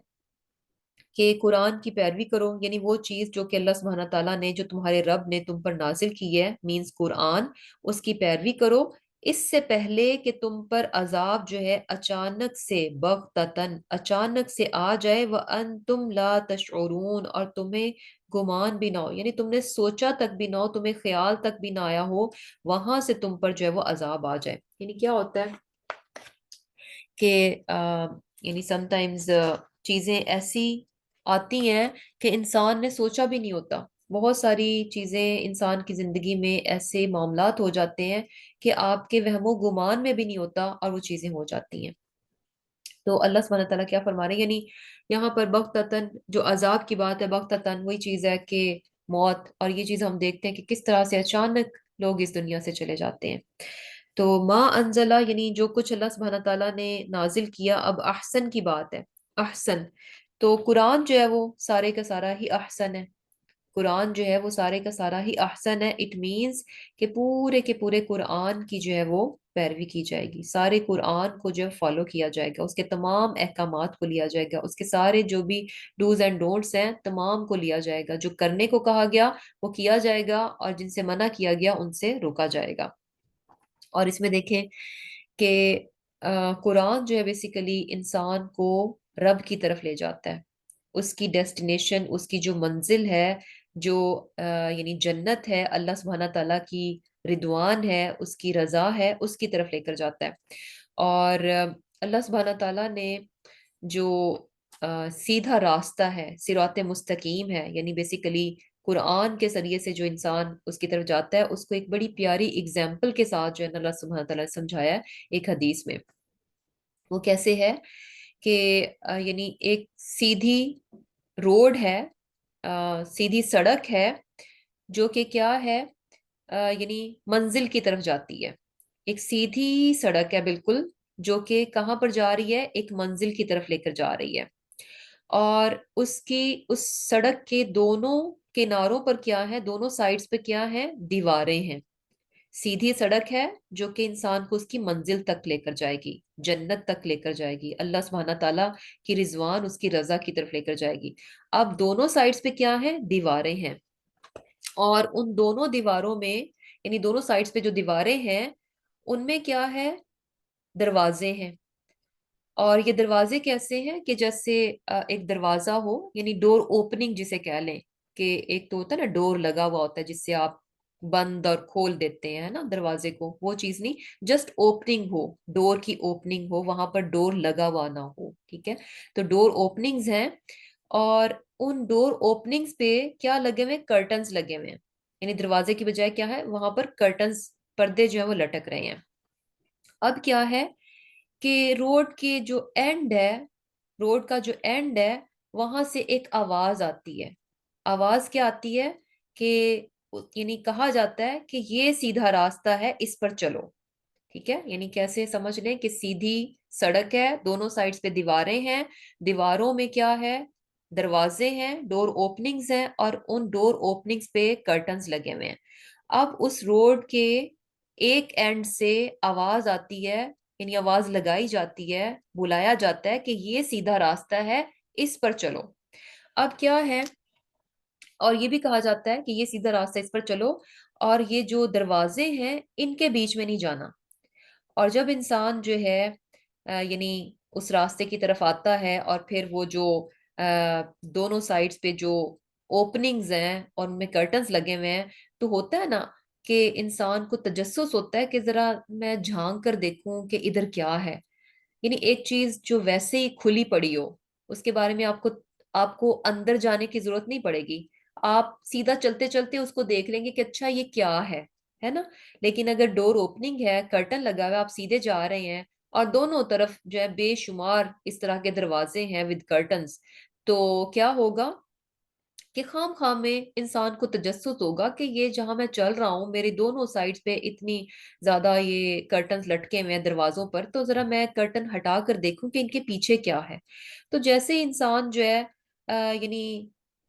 کہ قرآن کی پیروی کرو، یعنی وہ چیز جو کہ اللہ سبحانہ تعالیٰ نے، جو تمہارے رب نے تم پر نازل کی ہے، مینز قرآن، اس کی پیروی کرو اس سے پہلے کہ تم پر عذاب جو ہے اچانک سے، بغتتن اچانک سے آ جائے، وَأَنْتُمْ لَا تَشْعُرُونَ اور تمہیں گمان بھی نہ ہو، یعنی تم نے سوچا تک بھی نہ ہو، تمہیں خیال تک بھی نہ آیا ہو، وہاں سے تم پر جو ہے وہ عذاب آ جائے۔ یعنی کیا ہوتا ہے کہ یعنی سم ٹائمز چیزیں ایسی آتی ہیں کہ انسان نے سوچا بھی نہیں ہوتا، بہت ساری چیزیں انسان کی زندگی میں ایسے معاملات ہو جاتے ہیں کہ آپ کے وہم و گمان میں بھی نہیں ہوتا اور وہ چیزیں ہو جاتی ہیں۔ تو اللہ سبحانہ تعالیٰ کیا فرما رہے ہیں، یعنی یہاں پر بغتتاً جو عذاب کی بات ہے، بغتتاً وہی چیز ہے کہ موت، اور یہ چیز ہم دیکھتے ہیں کہ کس طرح سے اچانک لوگ اس دنیا سے چلے جاتے ہیں۔ تو ما انزلہ یعنی جو کچھ اللہ سبحانہ تعالیٰ نے نازل کیا، اب احسن کی بات ہے، احسن، تو قرآن جو ہے وہ سارے کا سارا ہی احسن ہے، قرآن جو ہے وہ سارے کا سارا ہی احسن ہے، اٹ مینز کہ پورے کے پورے قرآن کی جو ہے وہ پیروی کی جائے گی، سارے قرآن کو جو ہے فالو کیا جائے گا، اس کے تمام احکامات کو لیا جائے گا، اس کے سارے جو بھی ڈوز اینڈ ڈونٹس ہیں تمام کو لیا جائے گا، جو کرنے کو کہا گیا وہ کیا جائے گا، اور جن سے منع کیا گیا ان سے روکا جائے گا۔ اور اس میں دیکھیں کہ قرآن جو ہے بیسیکلی انسان کو رب کی طرف لے جاتا ہے، اس کی ڈیسٹینیشن، اس کی جو منزل ہے، جو یعنی جنت ہے، اللہ سبحانہ تعالیٰ کی رضوان ہے، اس کی رضا ہے، اس کی طرف لے کر جاتا ہے۔ اور اللہ سبحانہ تعالیٰ نے جو سیدھا راستہ ہے، صراط مستقیم ہے، یعنی بیسیکلی قرآن کے ذریعے سے جو انسان اس کی طرف جاتا ہے، اس کو ایک بڑی پیاری اگزامپل کے ساتھ جو ہے نا اللہ سبحانہ تعالیٰ نے سمجھایا ہے ایک حدیث میں۔ وہ کیسے ہے کہ یعنی ایک سیدھی روڈ ہے، سیدھی سڑک ہے، جو کہ کیا ہے، یعنی منزل کی طرف جاتی ہے، ایک سیدھی سڑک ہے بالکل، جو کہ کہاں پر جا رہی ہے، ایک منزل کی طرف لے کر جا رہی ہے۔ اور اس سڑک کے دونوں کناروں پر کیا ہے، دونوں سائڈز پہ کیا ہے، دیواریں ہیں، سیدھی سڑک ہے جو کہ انسان کو اس کی منزل تک لے کر جائے گی، جنت تک لے کر جائے گی، اللہ سبحانہ تعالیٰ کی رضوان، اس کی رضا کی طرف لے کر جائے گی۔ اب دونوں سائڈز پہ کیا ہے، دیواریں ہیں، اور ان دونوں دیواروں میں، یعنی دونوں سائڈز پہ جو دیواریں ہیں ان میں کیا ہے، دروازے ہیں۔ اور یہ دروازے کیسے ہیں کہ جیسے ایک دروازہ ہو، یعنی ڈور اوپننگ جسے کہہ لیں، کہ ایک تو ہوتا ہے نا ڈور لگا ہوا ہوتا ہے جس سے آپ بند اور کھول دیتے ہیں نا دروازے کو، وہ چیز نہیں، جسٹ اوپننگ ہو، ڈور کی اوپننگ ہو، وہاں پر ڈور لگا ہوا نہ ہو، ٹھیک ہے، تو ڈور اوپننگز ہیں، اور ان ڈور اوپننگز پہ کیا لگے ہوئے، کرٹنز لگے ہوئے ہیں، یعنی دروازے کی بجائے کیا ہے، وہاں پر کرٹنز، پردے جو ہیں وہ لٹک رہے ہیں۔ اب کیا ہے کہ روڈ کے جو اینڈ ہے، روڈ کا جو اینڈ ہے، وہاں سے ایک آواز آتی ہے، آواز کیا آتی ہے کہ یعنی کہا جاتا ہے کہ یہ سیدھا راستہ ہے، اس پر چلو، ٹھیک ہے، یعنی کیسے سمجھ لیں کہ سیدھی سڑک ہے، دونوں سائڈز پہ دیواریں ہیں، دیواروں میں کیا ہے، دروازے ہیں، ڈور اوپننگز ہیں، اور ان ڈور اوپننگز پہ کرٹنز لگے ہوئے ہیں۔ اب اس روڈ کے ایک اینڈ سے آواز آتی ہے، یعنی آواز لگائی جاتی ہے، بلایا جاتا ہے کہ یہ سیدھا راستہ ہے، اس پر چلو۔ اب کیا ہے، اور یہ بھی کہا جاتا ہے کہ یہ سیدھا راستہ، اس پر چلو، اور یہ جو دروازے ہیں ان کے بیچ میں نہیں جانا۔ اور جب انسان جو ہے یعنی اس راستے کی طرف آتا ہے، اور پھر وہ جو دونوں سائڈز پہ جو اوپننگز ہیں اور ان میں کرٹنز لگے ہوئے ہیں، تو ہوتا ہے نا کہ انسان کو تجسس ہوتا ہے کہ ذرا میں جھانک کر دیکھوں کہ ادھر کیا ہے، یعنی ایک چیز جو ویسے ہی کھلی پڑی ہو، اس کے بارے میں آپ کو اندر جانے کی ضرورت نہیں پڑے گی، آپ سیدھا چلتے چلتے اس کو دیکھ لیں گے کہ اچھا یہ کیا ہے نا۔ لیکن اگر ڈور اوپننگ ہے، کرٹن لگا ہوا ہے، آپ سیدھے جا رہے ہیں، اور دونوں طرف جو ہے بے شمار اس طرح کے دروازے ہیں ود کرٹنز، تو کیا ہوگا کہ خام خام میں انسان کو تجسس ہوگا کہ یہ جہاں میں چل رہا ہوں، میرے دونوں سائڈز پہ اتنی زیادہ یہ کرٹنز لٹکے ہوئے ہیں دروازوں پر، تو ذرا میں کرٹن ہٹا کر دیکھوں کہ ان کے پیچھے کیا ہے۔ تو جیسے انسان جو ہے یعنی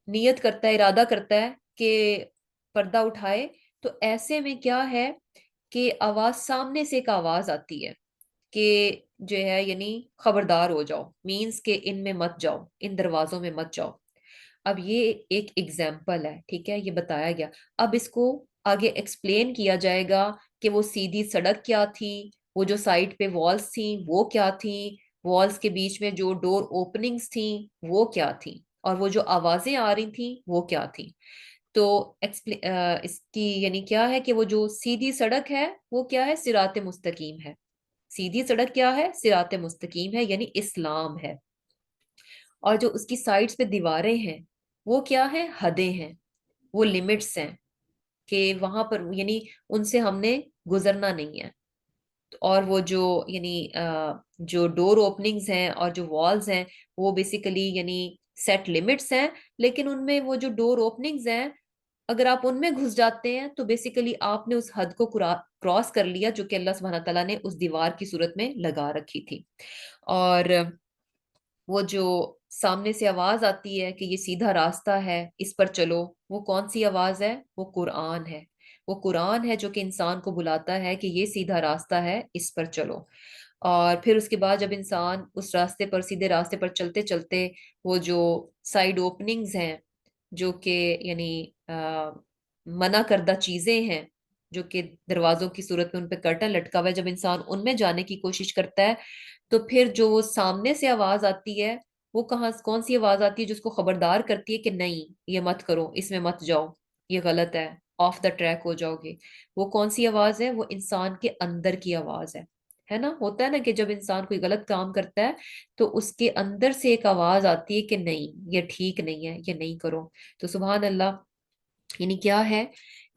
نیت کرتا ہے، ارادہ کرتا ہے کہ پردہ اٹھائے، تو ایسے میں کیا ہے کہ آواز سامنے سے ایک آواز آتی ہے کہ جو ہے یعنی خبردار ہو جاؤ، مینس کہ ان میں مت جاؤ، ان دروازوں میں مت جاؤ۔ اب یہ ایک ایگزامپل ہے، ٹھیک ہے، یہ بتایا گیا۔ اب اس کو آگے ایکسپلین کیا جائے گا کہ وہ سیدھی سڑک کیا تھی، وہ جو سائڈ پہ والز تھیں وہ کیا تھیں، والز کے بیچ میں جو ڈور اوپننگز تھیں وہ کیا تھیں، اور وہ جو آوازیں آ رہی تھیں وہ کیا تھیں۔ تو اس کی یعنی کیا ہے کہ وہ جو سیدھی سڑک ہے وہ کیا ہے، صراط مستقیم ہے۔ سیدھی سڑک کیا ہے، صراط مستقیم ہے، یعنی اسلام ہے۔ اور جو اس کی سائڈز پہ دیواریں ہیں وہ کیا ہیں، حدیں ہیں، وہ لمٹس ہیں کہ وہاں پر یعنی ان سے ہم نے گزرنا نہیں ہے۔ اور وہ جو یعنی جو ڈور اوپننگز ہیں اور جو والز ہیں وہ بیسیکلی یعنی سیٹ لمٹس ہیں، لیکن ان میں وہ جو ڈور اوپننگز ہیں اگر آپ ان میں گھس جاتے ہیں تو بیسیکلی آپ نے اس حد کو کراس کر لیا جو کہ اللہ سبحانہ تعالیٰ نے اس دیوار کی صورت میں لگا رکھی تھی۔ اور وہ جو سامنے سے آواز آتی ہے کہ یہ سیدھا راستہ ہے، اس پر چلو، وہ کون سی آواز ہے، وہ قرآن ہے۔ وہ قرآن ہے جو کہ انسان کو بلاتا ہے کہ یہ سیدھا راستہ ہے، اس پر چلو۔ اور پھر اس کے بعد جب انسان اس راستے پر، سیدھے راستے پر چلتے چلتے وہ جو سائیڈ اوپننگز ہیں جو کہ یعنی منع کردہ چیزیں ہیں جو کہ دروازوں کی صورت میں ان پہ کرٹن لٹکا ہوا ہے، جب انسان ان میں جانے کی کوشش کرتا ہے تو پھر جو وہ سامنے سے آواز آتی ہے وہ کون سی آواز آتی ہے جو اس کو خبردار کرتی ہے کہ نہیں یہ مت کرو، اس میں مت جاؤ، یہ غلط ہے، آف دا ٹریک ہو جاؤ گے۔ وہ کون سی آواز ہے، وہ انسان کے اندر کی آواز ہے نا۔ ہوتا ہے نا کہ جب انسان کوئی غلط کام کرتا ہے تو اس کے اندر سے ایک آواز آتی ہے کہ نہیں یہ ٹھیک نہیں ہے، یہ نہیں کرو۔ تو سبحان اللہ، یعنی کیا ہے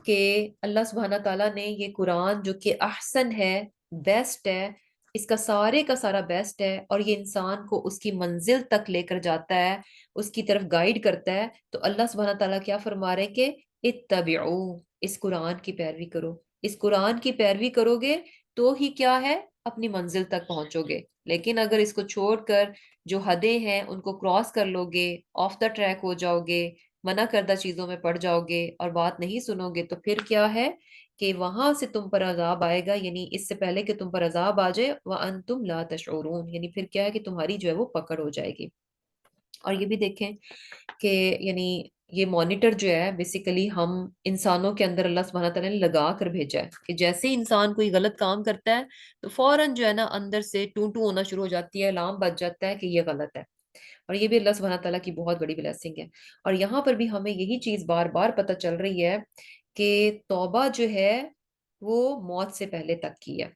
کہ اللہ سبحانہ تعالیٰ نے یہ قرآن جو کہ احسن ہے، بیسٹ ہے، اس کا سارا بیسٹ ہے، اور یہ انسان کو اس کی منزل تک لے کر جاتا ہے، اس کی طرف گائیڈ کرتا ہے۔ تو اللہ سبحانہ تعالیٰ کیا فرما رہے ہیں کہ اتبعو، اس قرآن کی پیروی کرو۔ اس قرآن کی پیروی کرو گے تو ہی کیا ہے، اپنی منزل تک پہنچو گے۔ لیکن اگر اس کو چھوڑ کر جو حدیں ہیں ان کو کراس کر لو گے، آف دا ٹریک ہو جاؤ گے، منع کردہ چیزوں میں پڑ جاؤ گے اور بات نہیں سنو گے، تو پھر کیا ہے کہ وہاں سے تم پر عذاب آئے گا، یعنی اس سے پہلے کہ تم پر عذاب آ جائے، وَأَنْتُمْ لَا تَشْعُرُونَ، یعنی پھر کیا ہے کہ تمہاری جو ہے وہ پکڑ ہو جائے گی۔ اور یہ بھی دیکھیں کہ یعنی یہ مانیٹر جو ہے بیسیکلی ہم انسانوں کے اندر اللہ سبحانہ تعالیٰ نے لگا کر بھیجا ہے کہ جیسے ہی انسان کوئی غلط کام کرتا ہے تو فوراً جو ہے نا اندر سے ٹو ٹو ہونا شروع ہو جاتی ہے، الارم بج جاتا ہے کہ یہ غلط ہے۔ اور یہ بھی اللہ سبحانہ تعالیٰ کی بہت بڑی بلیسنگ ہے۔ اور یہاں پر بھی ہمیں یہی چیز بار بار پتہ چل رہی ہے کہ توبہ جو ہے وہ موت سے پہلے تک کی ہے۔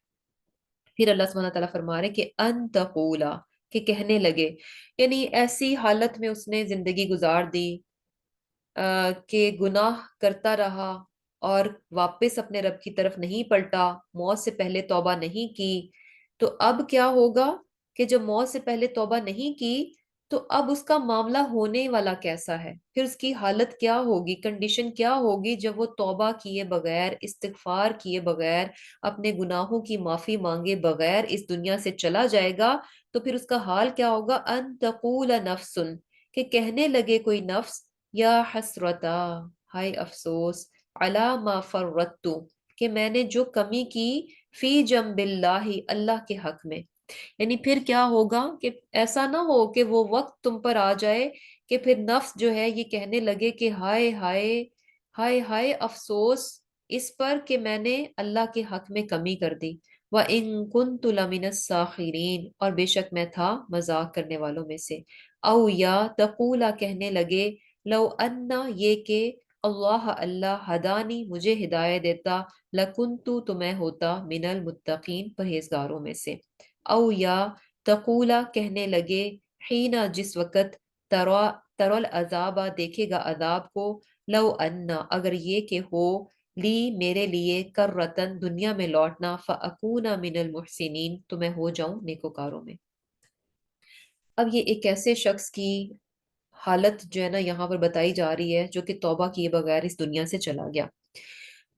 پھر اللہ سبحانہ تعالیٰ فرما رہے کہ ان تقولا، کہ کہنے لگے، یعنی ایسی حالت میں اس نے زندگی گزار دی کہ گناہ کرتا رہا اور واپس اپنے رب کی طرف نہیں پلٹا، موت سے پہلے توبہ نہیں کی، تو اب کیا ہوگا کہ جب موت سے پہلے توبہ نہیں کی تو اب اس کا معاملہ ہونے والا کیسا ہے، پھر اس کی حالت کیا ہوگی، کنڈیشن کیا ہوگی جب وہ توبہ کیے بغیر، استغفار کیے بغیر، اپنے گناہوں کی معافی مانگے بغیر اس دنیا سے چلا جائے گا۔ تو پھر اس کا حال کیا ہوگا، ان تقول نفس، کہ کہنے لگے کوئی نفس، یا حسرتا، ہائے افسوس، علی ما فرطت، کہ میں نے جو کمی کی، فی جنب اللہ، اللہ کے حق میں۔ یعنی پھر کیا ہوگا کہ ایسا نہ ہو کہ وہ وقت تم پر آ جائے کہ پھر نفس جو ہے یہ کہنے لگے کہ ہائے ہائے، ہائے ہائے افسوس اس پر کہ میں نے اللہ کے حق میں کمی کر دی۔ وَإِن كُنتُ لَمِنَ السَّاخِرِينَ، اور بے شک میں تھا مذاق کرنے والوں میں سے۔ او یا تقولا، کہنے لگے، لو انا، یہ کہ اللہ، اللہ ہدانی، مجھے ہدایت دیتا، لکنتو، تو میں ہوتا، من المتقین، پرہیزگاروں میں سے۔ او یا تقولا، کہنے لگے، حینا، جس وقت، ترل عذاب، دیکھے گا عذاب کو، لو انا، اگر یہ کہ ہو، لی، میرے لیے، کررتن، دنیا میں لوٹنا، فاکونا من المحسنین، تو میں ہو جاؤں نیکوکاروں میں۔ اب یہ ایک ایسے شخص کی حالت جو ہے نا یہاں پر بتائی جا رہی ہے جو کہ توبہ کیے بغیر اس دنیا سے چلا گیا۔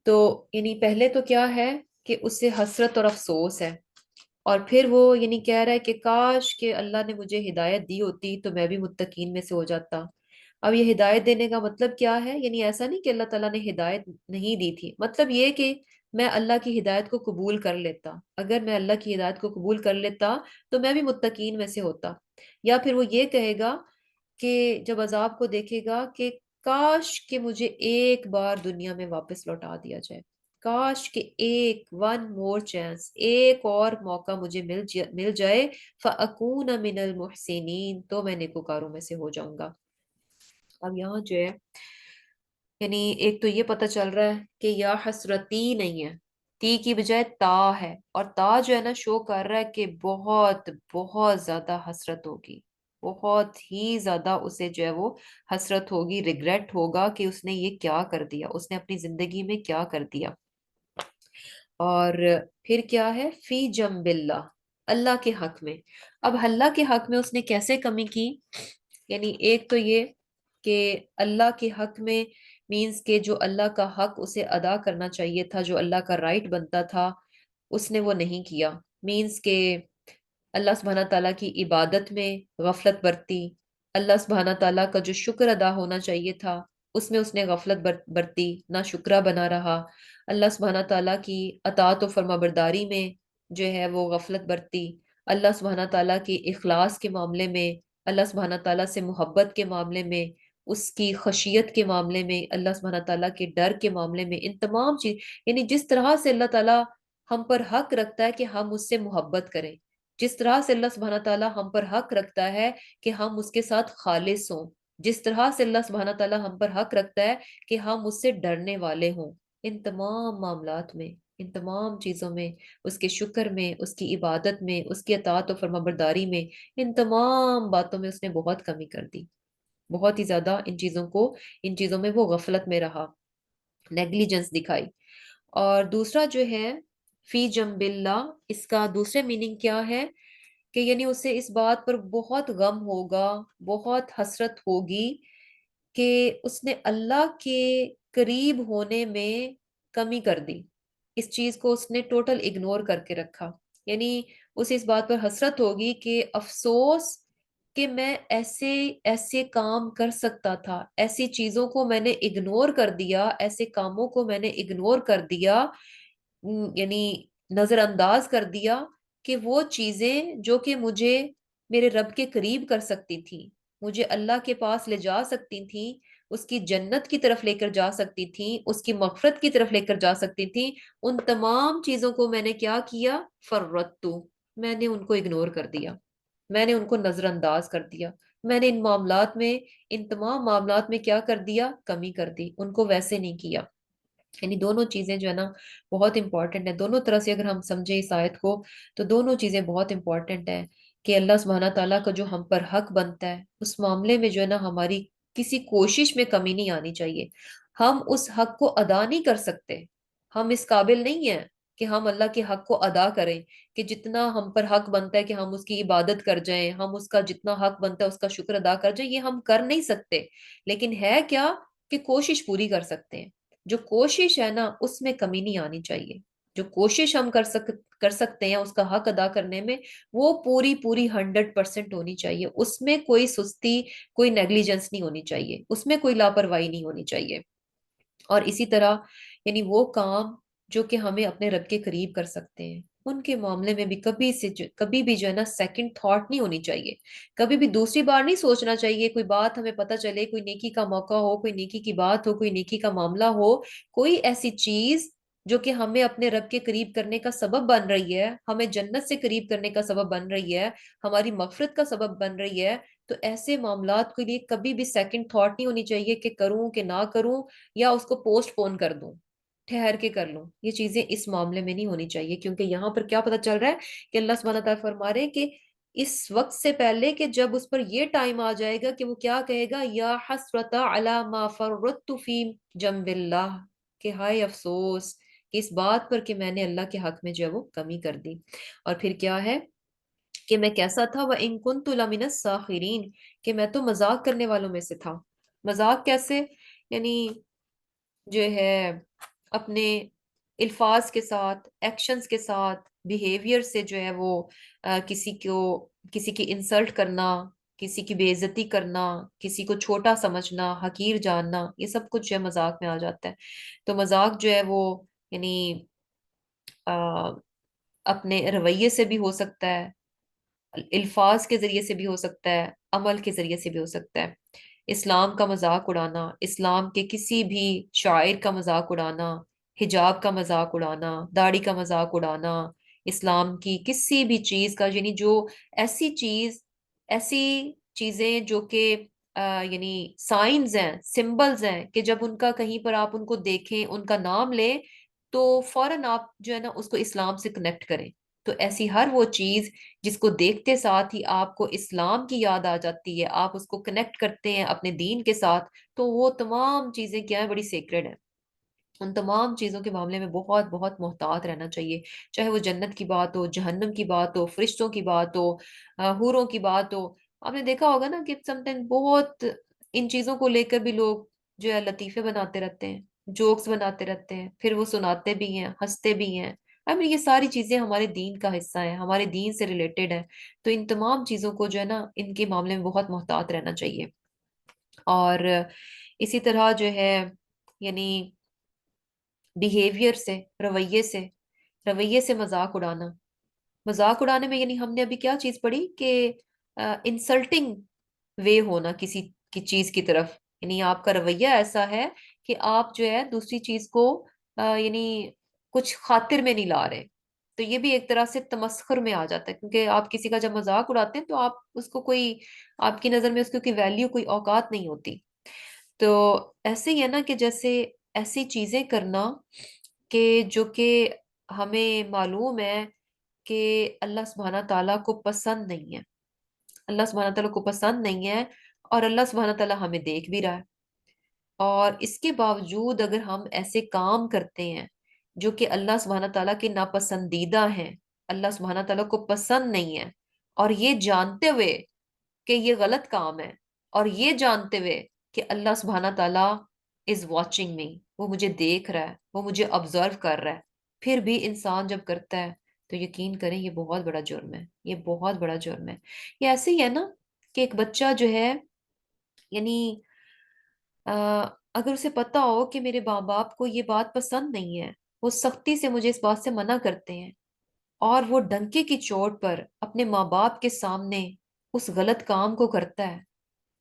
تو یعنی پہلے تو کیا ہے کہ اس سے حسرت اور افسوس ہے، اور پھر وہ یعنی کہہ رہا ہے کہ کاش کہ اللہ نے مجھے ہدایت دی ہوتی تو میں بھی متقین میں سے ہو جاتا۔ اب یہ ہدایت دینے کا مطلب کیا ہے؟ یعنی ایسا نہیں کہ اللہ تعالیٰ نے ہدایت نہیں دی تھی، مطلب یہ کہ میں اللہ کی ہدایت کو قبول کر لیتا، اگر میں اللہ کی ہدایت کو قبول کر لیتا تو میں بھی متقین میں سے ہوتا۔ یا پھر وہ یہ کہے گا کہ جب عذاب کو دیکھے گا کہ کاش کہ مجھے ایک بار دنیا میں واپس لوٹا دیا جائے، کاش کہ ایک ون مور چانس، ایک اور موقع مجھے مل جائے، فَأَكُونَ مِنَ الْمُحْسِنِينَ، تو میں نیکوکاروں میں سے ہو جاؤں گا۔ اب یہاں جو ہے یعنی ایک تو یہ پتہ چل رہا ہے کہ یا حسرتی نہیں ہے، تی کی بجائے تا ہے، اور تا جو ہے نا شو کر رہا ہے کہ بہت بہت زیادہ حسرت ہوگی، بہت ہی زیادہ اسے جو ہے وہ حسرت ہوگی، ریگریٹ ہوگا کہ اس نے یہ کیا کر دیا، اس نے اپنی زندگی میں کیا کر دیا۔ اور پھر کیا ہے؟ فی جنب اللہ، اللہ کے حق میں۔ اب اللہ کے حق میں اس نے کیسے کمی کی؟ یعنی ایک تو یہ کہ اللہ کے حق میں مینز کہ جو اللہ کا حق اسے ادا کرنا چاہیے تھا، جو اللہ کا رائٹ بنتا تھا، اس نے وہ نہیں کیا۔ مینز کہ اللہ سبحانہ تعالیٰ کی عبادت میں غفلت برتی، اللہ سبحانہ تعالیٰ کا جو شکر ادا ہونا چاہیے تھا اس میں اس نے غفلت برتی، نہ شکرہ بنا رہا، اللہ سبحانہ تعالیٰ کی اطاعت و فرما برداری میں جو ہے وہ غفلت برتی، اللہ سبحانہ تعالیٰ کے اخلاص کے معاملے میں، اللہ سبحانہ تعالیٰ سے محبت کے معاملے میں، اس کی خشیت کے معاملے میں، اللہ سبحانہ تعالیٰ کے ڈر کے معاملے میں، ان تمام چیز یعنی جس طرح سے اللہ تعالیٰ ہم پر حق رکھتا ہے کہ ہم اس سے محبت کریں، جس طرح سے اللہ سبحانہ تعالیٰ ہم پر حق رکھتا ہے کہ ہم اس کے ساتھ خالص ہوں، جس طرح سے اللہ سبحانہ تعالیٰ ہم پر حق رکھتا ہے کہ ہم اس سے ڈرنے والے ہوں، ان تمام معاملات میں، ان تمام چیزوں میں، اس کے شکر میں، اس کی عبادت میں، اس کی اطاعت و فرمانبرداری میں، ان تمام باتوں میں اس نے بہت کمی کر دی، بہت ہی زیادہ ان چیزوں میں وہ غفلت میں رہا، نیگلیجنس دکھائی۔ اور دوسرا جو ہے فی جنب اللہ، اس کا دوسرے میننگ کیا ہے کہ یعنی اسے اس بات پر بہت غم ہوگا، بہت حسرت ہوگی کہ اس نے اللہ کے قریب ہونے میں کمی کر دی، اس چیز کو اس نے ٹوٹل اگنور کر کے رکھا، یعنی اسے اس بات پر حسرت ہوگی کہ افسوس کہ میں ایسے ایسے کام کر سکتا تھا، ایسی چیزوں کو میں نے اگنور کر دیا، ایسے کاموں کو میں نے اگنور کر دیا، یعنی نظر انداز کر دیا کہ وہ چیزیں جو کہ مجھے میرے رب کے قریب کر سکتی تھیں، مجھے اللہ کے پاس لے جا سکتی تھیں، اس کی جنت کی طرف لے کر جا سکتی تھیں، اس کی مغفرت کی طرف لے کر جا سکتی تھیں، ان تمام چیزوں کو میں نے کیا کیا؟ فرتو، میں نے ان کو اگنور کر دیا، میں نے ان کو نظر انداز کر دیا، میں نے ان معاملات میں، ان تمام معاملات میں کیا کر دیا؟ کمی کر دی، ان کو ویسے نہیں کیا۔ یعنی دونوں چیزیں جو ہے نا بہت امپورٹنٹ ہیں، دونوں طرح سے اگر ہم سمجھیں اس آیت کو تو دونوں چیزیں بہت امپورٹنٹ ہیں کہ اللہ سبحانہ تعالیٰ کا جو ہم پر حق بنتا ہے اس معاملے میں جو ہے نا ہماری کسی کوشش میں کمی نہیں آنی چاہیے، ہم اس حق کو ادا نہیں کر سکتے، ہم اس قابل نہیں ہیں کہ ہم اللہ کے حق کو ادا کریں، کہ جتنا ہم پر حق بنتا ہے کہ ہم اس کی عبادت کر جائیں، ہم اس کا جتنا حق بنتا ہے اس کا شکر ادا کر جائیں، یہ ہم کر نہیں سکتے، لیکن ہے کیا کہ کوشش پوری کر سکتے ہیں، جو کوشش ہے نا اس میں کمی نہیں آنی چاہیے، جو کوشش ہم کر سکتے ہیں اس کا حق ادا کرنے میں، وہ پوری پوری 100% ہونی چاہیے، اس میں کوئی سستی، کوئی نیگلیجنس نہیں ہونی چاہیے، اس میں کوئی لاپرواہی نہیں ہونی چاہیے۔ اور اسی طرح یعنی وہ کام جو کہ ہمیں اپنے رب کے قریب کر سکتے ہیں ان کے معاملے میں بھی کبھی بھی جو ہے نا سیکنڈ تھاٹ نہیں ہونی چاہیے، کبھی بھی دوسری بار نہیں سوچنا چاہیے، کوئی بات ہمیں پتہ چلے، کوئی نیکی کا موقع ہو، کوئی نیکی کی بات ہو، کوئی نیکی کا معاملہ ہو، کوئی ایسی چیز جو کہ ہمیں اپنے رب کے قریب کرنے کا سبب بن رہی ہے، ہمیں جنت سے قریب کرنے کا سبب بن رہی ہے، ہماری مغفرت کا سبب بن رہی ہے، تو ایسے معاملات کے لیے کبھی بھی سیکنڈ تھاٹ نہیں ہونی چاہیے کہ کروں کہ نہ کروں، یا اس کو پوسٹ پون کر دوں، ٹھہر کے کر لوں، یہ چیزیں اس معاملے میں نہیں ہونی چاہیے، کیونکہ یہاں پر کیا پتہ چل رہا ہے کہ اللہ سبحانہ تعالیٰ فرما رہے ہیں کہ اس وقت سے پہلے کہ جب اس پر یہ ٹائم آ جائے گا کہ وہ کیا کہے گا، یا حسرت علی ما فرطت فی جنب اللہ، کہ ہائے افسوس کہ اس بات پر کہ میں نے اللہ کے حق میں جو ہے وہ کمی کر دی۔ اور پھر کیا ہے کہ میں کیسا تھا، وَإِن كُنتُ لَمِنَ السَّاخِرِينَ، کہ میں تو مذاق کرنے والوں میں سے تھا۔ مذاق کیسے؟ یعنی جو ہے اپنے الفاظ کے ساتھ، ایکشنز کے ساتھ، بیہیویئر سے جو ہے وہ کسی کی انسلٹ کرنا، کسی کی بے عزتی کرنا، کسی کو چھوٹا سمجھنا، حقیر جاننا، یہ سب کچھ جو ہے مذاق میں آ جاتا ہے۔ تو مذاق جو ہے وہ یعنی آ، اپنے رویے سے بھی ہو سکتا ہے، الفاظ کے ذریعے سے بھی ہو سکتا ہے، عمل کے ذریعے سے بھی ہو سکتا ہے۔ اسلام کا مذاق اڑانا، اسلام کے کسی بھی شاعر کا مذاق اڑانا، حجاب کا مذاق اڑانا، داڑھی کا مذاق اڑانا، اسلام کی کسی بھی چیز کا، یعنی جو ایسی چیز، ایسی چیزیں جو کہ یعنی سائنز ہیں، سمبلز ہیں، کہ جب ان کا کہیں پر آپ ان کو دیکھیں، ان کا نام لیں، تو فوراً آپ جو ہے نا اس کو اسلام سے کنیکٹ کریں۔ تو ایسی ہر وہ چیز جس کو دیکھتے ساتھ ہی آپ کو اسلام کی یاد آ جاتی ہے، آپ اس کو کنیکٹ کرتے ہیں اپنے دین کے ساتھ، تو وہ تمام چیزیں کیا ہیں، بڑی سیکرڈ ہیں۔ ان تمام چیزوں کے معاملے میں بہت بہت محتاط رہنا چاہیے، چاہے وہ جنت کی بات ہو، جہنم کی بات ہو، فرشتوں کی بات ہو، حوروں کی بات ہو۔ آپ نے دیکھا ہوگا نا کہ سم ٹائم بہت ان چیزوں کو لے کر بھی لوگ جو ہے لطیفے بناتے رہتے ہیں، جوکس بناتے رہتے ہیں، پھر وہ سناتے بھی ہیں، ہنستے بھی ہیں۔ یہ ساری چیزیں ہمارے دین کا حصہ ہیں، ہمارے دین سے ریلیٹڈ ہیں۔ تو ان تمام چیزوں کو جو ہے نا ان کے معاملے میں بہت محتاط رہنا چاہیے۔ اور اسی طرح جو ہے یعنی بیہیویئر سے، رویے سے مذاق اڑانا، مذاق اڑانے میں یعنی ہم نے ابھی کیا چیز پڑھی کہ انسلٹنگ وے ہونا کسی کی چیز کی طرف، یعنی آپ کا رویہ ایسا ہے کہ آپ جو ہے دوسری چیز کو یعنی کچھ خاطر میں نہیں لا رہے، تو یہ بھی ایک طرح سے تمسخر میں آ جاتا ہے، کیونکہ آپ کسی کا جب مذاق اڑاتے ہیں تو آپ اس کو کوئی، آپ کی نظر میں اس کی ویلیو، کوئی اوقات نہیں ہوتی۔ تو ایسے ہی ہے نا کہ جیسے ایسی چیزیں کرنا کہ جو کہ ہمیں معلوم ہے کہ اللہ سبحانہ تعالیٰ کو پسند نہیں ہے، اللہ سبحانہ تعالیٰ کو پسند نہیں ہے، اور اللہ سبحانہ تعالیٰ ہمیں دیکھ بھی رہا ہے، اور اس کے باوجود اگر ہم ایسے کام کرتے ہیں جو کہ اللہ سبحانہ تعالیٰ کے ناپسندیدہ ہیں، اللہ سبحانہ تعالیٰ کو پسند نہیں ہے، اور یہ جانتے ہوئے کہ یہ غلط کام ہے، اور یہ جانتے ہوئے کہ اللہ سبحانہ تعالیٰ از واچنگ می، وہ مجھے دیکھ رہا ہے، وہ مجھے آبزرو کر رہا ہے، پھر بھی انسان جب کرتا ہے تو یقین کریں یہ بہت بڑا جرم ہے، یہ بہت بڑا جرم ہے۔ یہ ایسے ہی ہے نا کہ ایک بچہ جو ہے یعنی اگر اسے پتا ہو کہ میرے ماں باپ کو یہ بات پسند نہیں ہے، وہ سختی سے مجھے اس بات سے منع کرتے ہیں، اور وہ ڈنکے کی چوٹ پر اپنے ماں باپ کے سامنے اس غلط کام کو کرتا ہے،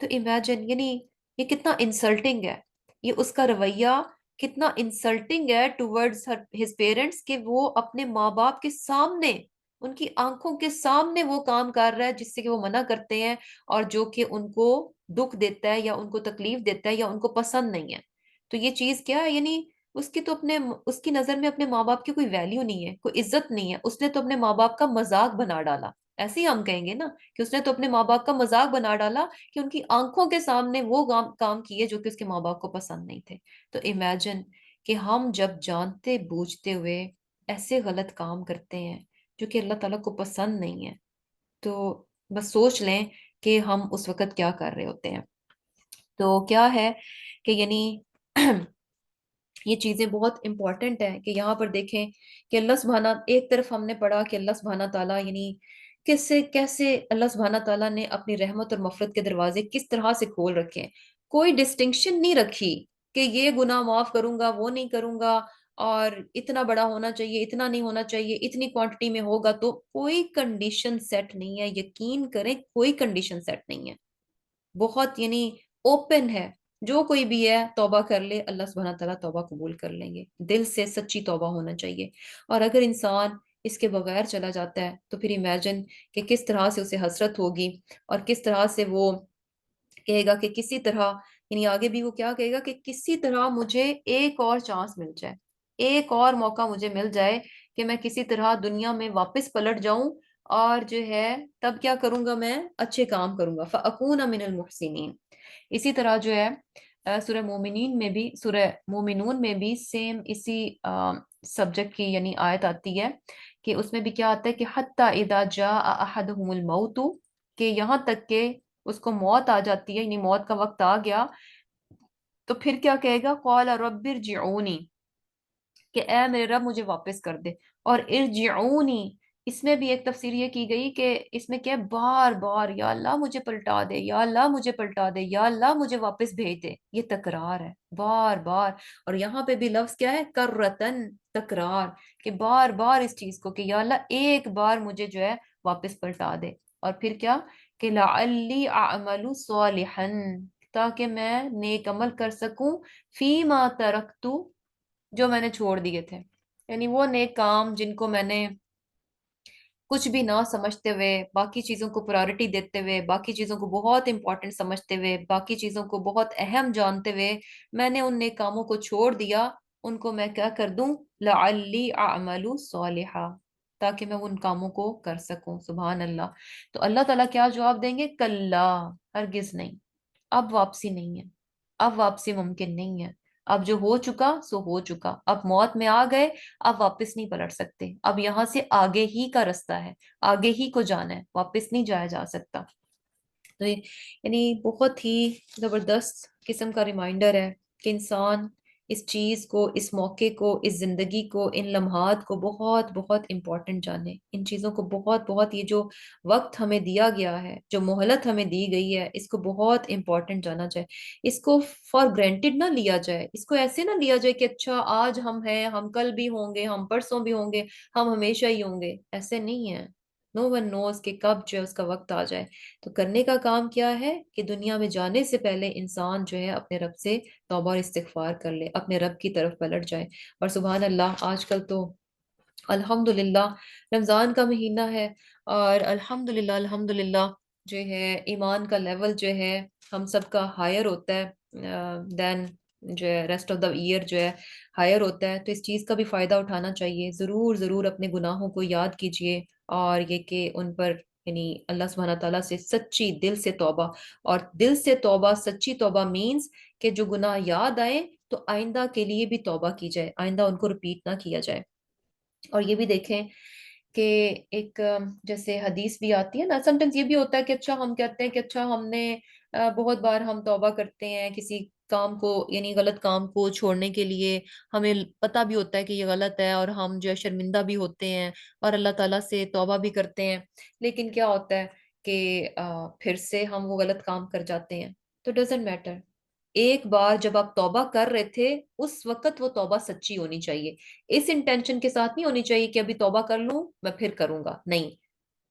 تو امیجن یعنی یہ کتنا انسلٹنگ ہے، یہ اس کا رویہ کتنا انسلٹنگ ہے ٹورڈز ہز پیرنٹس، کہ وہ اپنے ماں باپ کے سامنے، ان کی آنکھوں کے سامنے وہ کام کر رہا ہے جس سے کہ وہ منع کرتے ہیں، اور جو کہ ان کو دکھ دیتا ہے یا ان کو تکلیف دیتا ہے یا ان کو پسند نہیں ہے۔ تو یہ چیز کیا ہے، یعنی اس کی تو اپنے، اس کی نظر میں اپنے ماں باپ کی کوئی ویلیو نہیں ہے، کوئی عزت نہیں ہے، اس نے تو اپنے ماں باپ کا مذاق بنا ڈالا۔ ایسے ہی ہم کہیں گے نا کہ اس نے تو اپنے ماں باپ کا مذاق بنا ڈالا، کہ ان کی آنکھوں کے سامنے وہ کام کیے جو کہ اس کے ماں باپ کو پسند نہیں تھے۔ تو امیجن کہ ہم جب جانتے بوجھتے ہوئے ایسے غلط کام کرتے ہیں جو کہ اللہ تعالیٰ کو پسند نہیں ہے، تو بس سوچ لیں کہ ہم اس وقت کیا کر رہے ہوتے ہیں۔ تو کیا ہے کہ یعنی یہ چیزیں بہت امپورٹنٹ ہیں کہ یہاں پر دیکھیں کہ اللہ سبحانہ، ایک طرف ہم نے پڑھا کہ اللہ سبحانہ تعالیٰ یعنی کیسے کیسے اللہ سبحانہ تعالیٰ نے اپنی رحمت اور مغفرت کے دروازے کس طرح سے کھول رکھے ہیں، کوئی ڈسٹنکشن نہیں رکھی کہ یہ گناہ معاف کروں گا، وہ نہیں کروں گا، اور اتنا بڑا ہونا چاہیے، اتنا نہیں ہونا چاہیے، اتنی کوانٹٹی میں ہوگا، تو کوئی کنڈیشن سیٹ نہیں ہے، یقین کریں کوئی کنڈیشن سیٹ نہیں ہے، بہت یعنی اوپن ہے، جو کوئی بھی ہے توبہ کر لے، اللہ سبحانہ تعالیٰ توبہ قبول کر لیں گے، دل سے سچی توبہ ہونا چاہیے۔ اور اگر انسان اس کے بغیر چلا جاتا ہے تو پھر امیجن کہ کس طرح سے اسے حسرت ہوگی، اور کس طرح سے وہ کہے گا کہ کسی طرح، یعنی آگے بھی وہ کیا کہے گا کہ کسی طرح مجھے ایک اور چانس مل جائے، ایک اور موقع مجھے مل جائے کہ میں کسی طرح دنیا میں واپس پلٹ جاؤں، اور جو ہے تب کیا کروں گا، میں اچھے کام کروں گا، فَأَكُونَ مِنَ الْمُحْسِنِينَ۔ اسی طرح جو ہے سورہ مومنین میں بھی، سورہ مومنون میں بھی سیم اسی سبجیکٹ کی یعنی آیت آتی ہے، کہ اس میں بھی کیا آتا ہے کہ حتی اذا جاء احدهم الموت، کہ یہاں تک کہ اس کو موت آ جاتی ہے، یعنی موت کا وقت آ گیا، تو پھر کیا کہے گا، قال رب ارجعونی، کہ اے میرے رب مجھے واپس کر دے، اور ارجعونی اس میں بھی ایک تفسیر یہ کی گئی کہ اس میں کیا بار بار یا اللہ مجھے پلٹا دے، یا اللہ مجھے پلٹا دے، یا اللہ مجھے واپس بھیج دے، یہ تکرار ہے بار بار۔ اور یہاں پہ بھی لفظ کیا ہے، کرتن، تکرار، کہ بار بار اس چیز کو کہ یا اللہ ایک بار مجھے جو ہے واپس پلٹا دے۔ اور پھر کیا کہ لعلی اعمل صالحا، تاکہ میں نیک عمل کر سکوں، فیما ترکتو، جو میں نے چھوڑ دیے تھے، یعنی وہ نیک کام جن کو میں نے کچھ بھی نہ سمجھتے ہوئے، باقی چیزوں کو پرائورٹی دیتے ہوئے، باقی چیزوں کو بہت امپورٹنٹ سمجھتے ہوئے، باقی چیزوں کو بہت اہم جانتے ہوئے میں نے ان نیک کاموں کو چھوڑ دیا، ان کو میں کیا کر دوں، لعلی اعمل صالحا، تاکہ میں ان کاموں کو کر سکوں۔ سبحان اللہ۔ تو اللہ تعالیٰ کیا جواب دیں گے، کلا، ہرگز نہیں، اب واپسی نہیں ہے، اب واپسی ممکن نہیں ہے، اب جو ہو چکا سو ہو چکا، اب موت میں آ گئے، اب واپس نہیں پلٹ سکتے، اب یہاں سے آگے ہی کا رستہ ہے، آگے ہی کو جانا ہے، واپس نہیں جایا جا سکتا۔ تو یعنی بہت ہی زبردست قسم کا ریمائنڈر ہے کہ انسان اس چیز کو، اس موقع کو، اس زندگی کو، ان لمحات کو بہت بہت امپورٹنٹ جانے، ان چیزوں کو بہت بہت، یہ جو وقت ہمیں دیا گیا ہے، جو مہلت ہمیں دی گئی ہے، اس کو بہت امپورٹنٹ جانا چاہے، اس کو فار گرانٹیڈ نہ لیا جائے، اس کو ایسے نہ لیا جائے کہ اچھا آج ہم ہیں، ہم کل بھی ہوں گے، ہم پرسوں بھی ہوں گے، ہم ہمیشہ ہی ہوں گے، ایسے نہیں ہے۔ نو ون نوز کہ کب جو ہے اس کا وقت آ جائے۔ تو کرنے کا کام کیا ہے کہ دنیا میں جانے سے پہلے انسان جو ہے اپنے رب سے توبہ اور استغفار کر لے، اپنے رب کی طرف پلٹ جائے۔ اور سبحان اللہ، آج کل تو الحمدللہ رمضان کا مہینہ ہے، اور الحمدللہ جو ہے ایمان کا لیول جو ہے ہم سب کا ہائر ہوتا ہے دین جو ہے ریسٹ آف دا ایئر جو ہے ہائر ہوتا ہے۔ تو اس چیز کا بھی فائدہ اٹھانا چاہیے، ضرور ضرور اپنے گناہوں کو یاد کیجئے، اور یہ کہ ان پر یعنی اللہ سبحانہ تعالیٰ سے سچی دل سے توبہ، اور دل سے توبہ، سچی توبہ مینز کہ جو گناہ یاد آئے تو آئندہ کے لیے بھی توبہ کی جائے، آئندہ ان کو رپیٹ نہ کیا جائے۔ اور یہ بھی دیکھیں کہ ایک جیسے حدیث بھی آتی ہے نا، سم ٹائمز یہ بھی ہوتا ہے کہ اچھا ہم کہتے ہیں کہ اچھا ہم نے بہت بار ہم توبہ کرتے ہیں کسی کام کو، یعنی غلط کام کو چھوڑنے کے لیے، ہمیں پتہ بھی ہوتا ہے کہ یہ غلط ہے، اور ہم جو ہے شرمندہ بھی ہوتے ہیں اور اللہ تعالیٰ سے توبہ بھی کرتے ہیں، لیکن کیا ہوتا ہے کہ پھر سے ہم وہ غلط کام کر جاتے ہیں۔ تو ڈزنٹ میٹر، ایک بار جب آپ توبہ کر رہے تھے اس وقت وہ توبہ سچی ہونی چاہیے، اس انٹینشن کے ساتھ نہیں ہونی چاہیے کہ ابھی توبہ کر لوں میں پھر کروں گا، نہیں،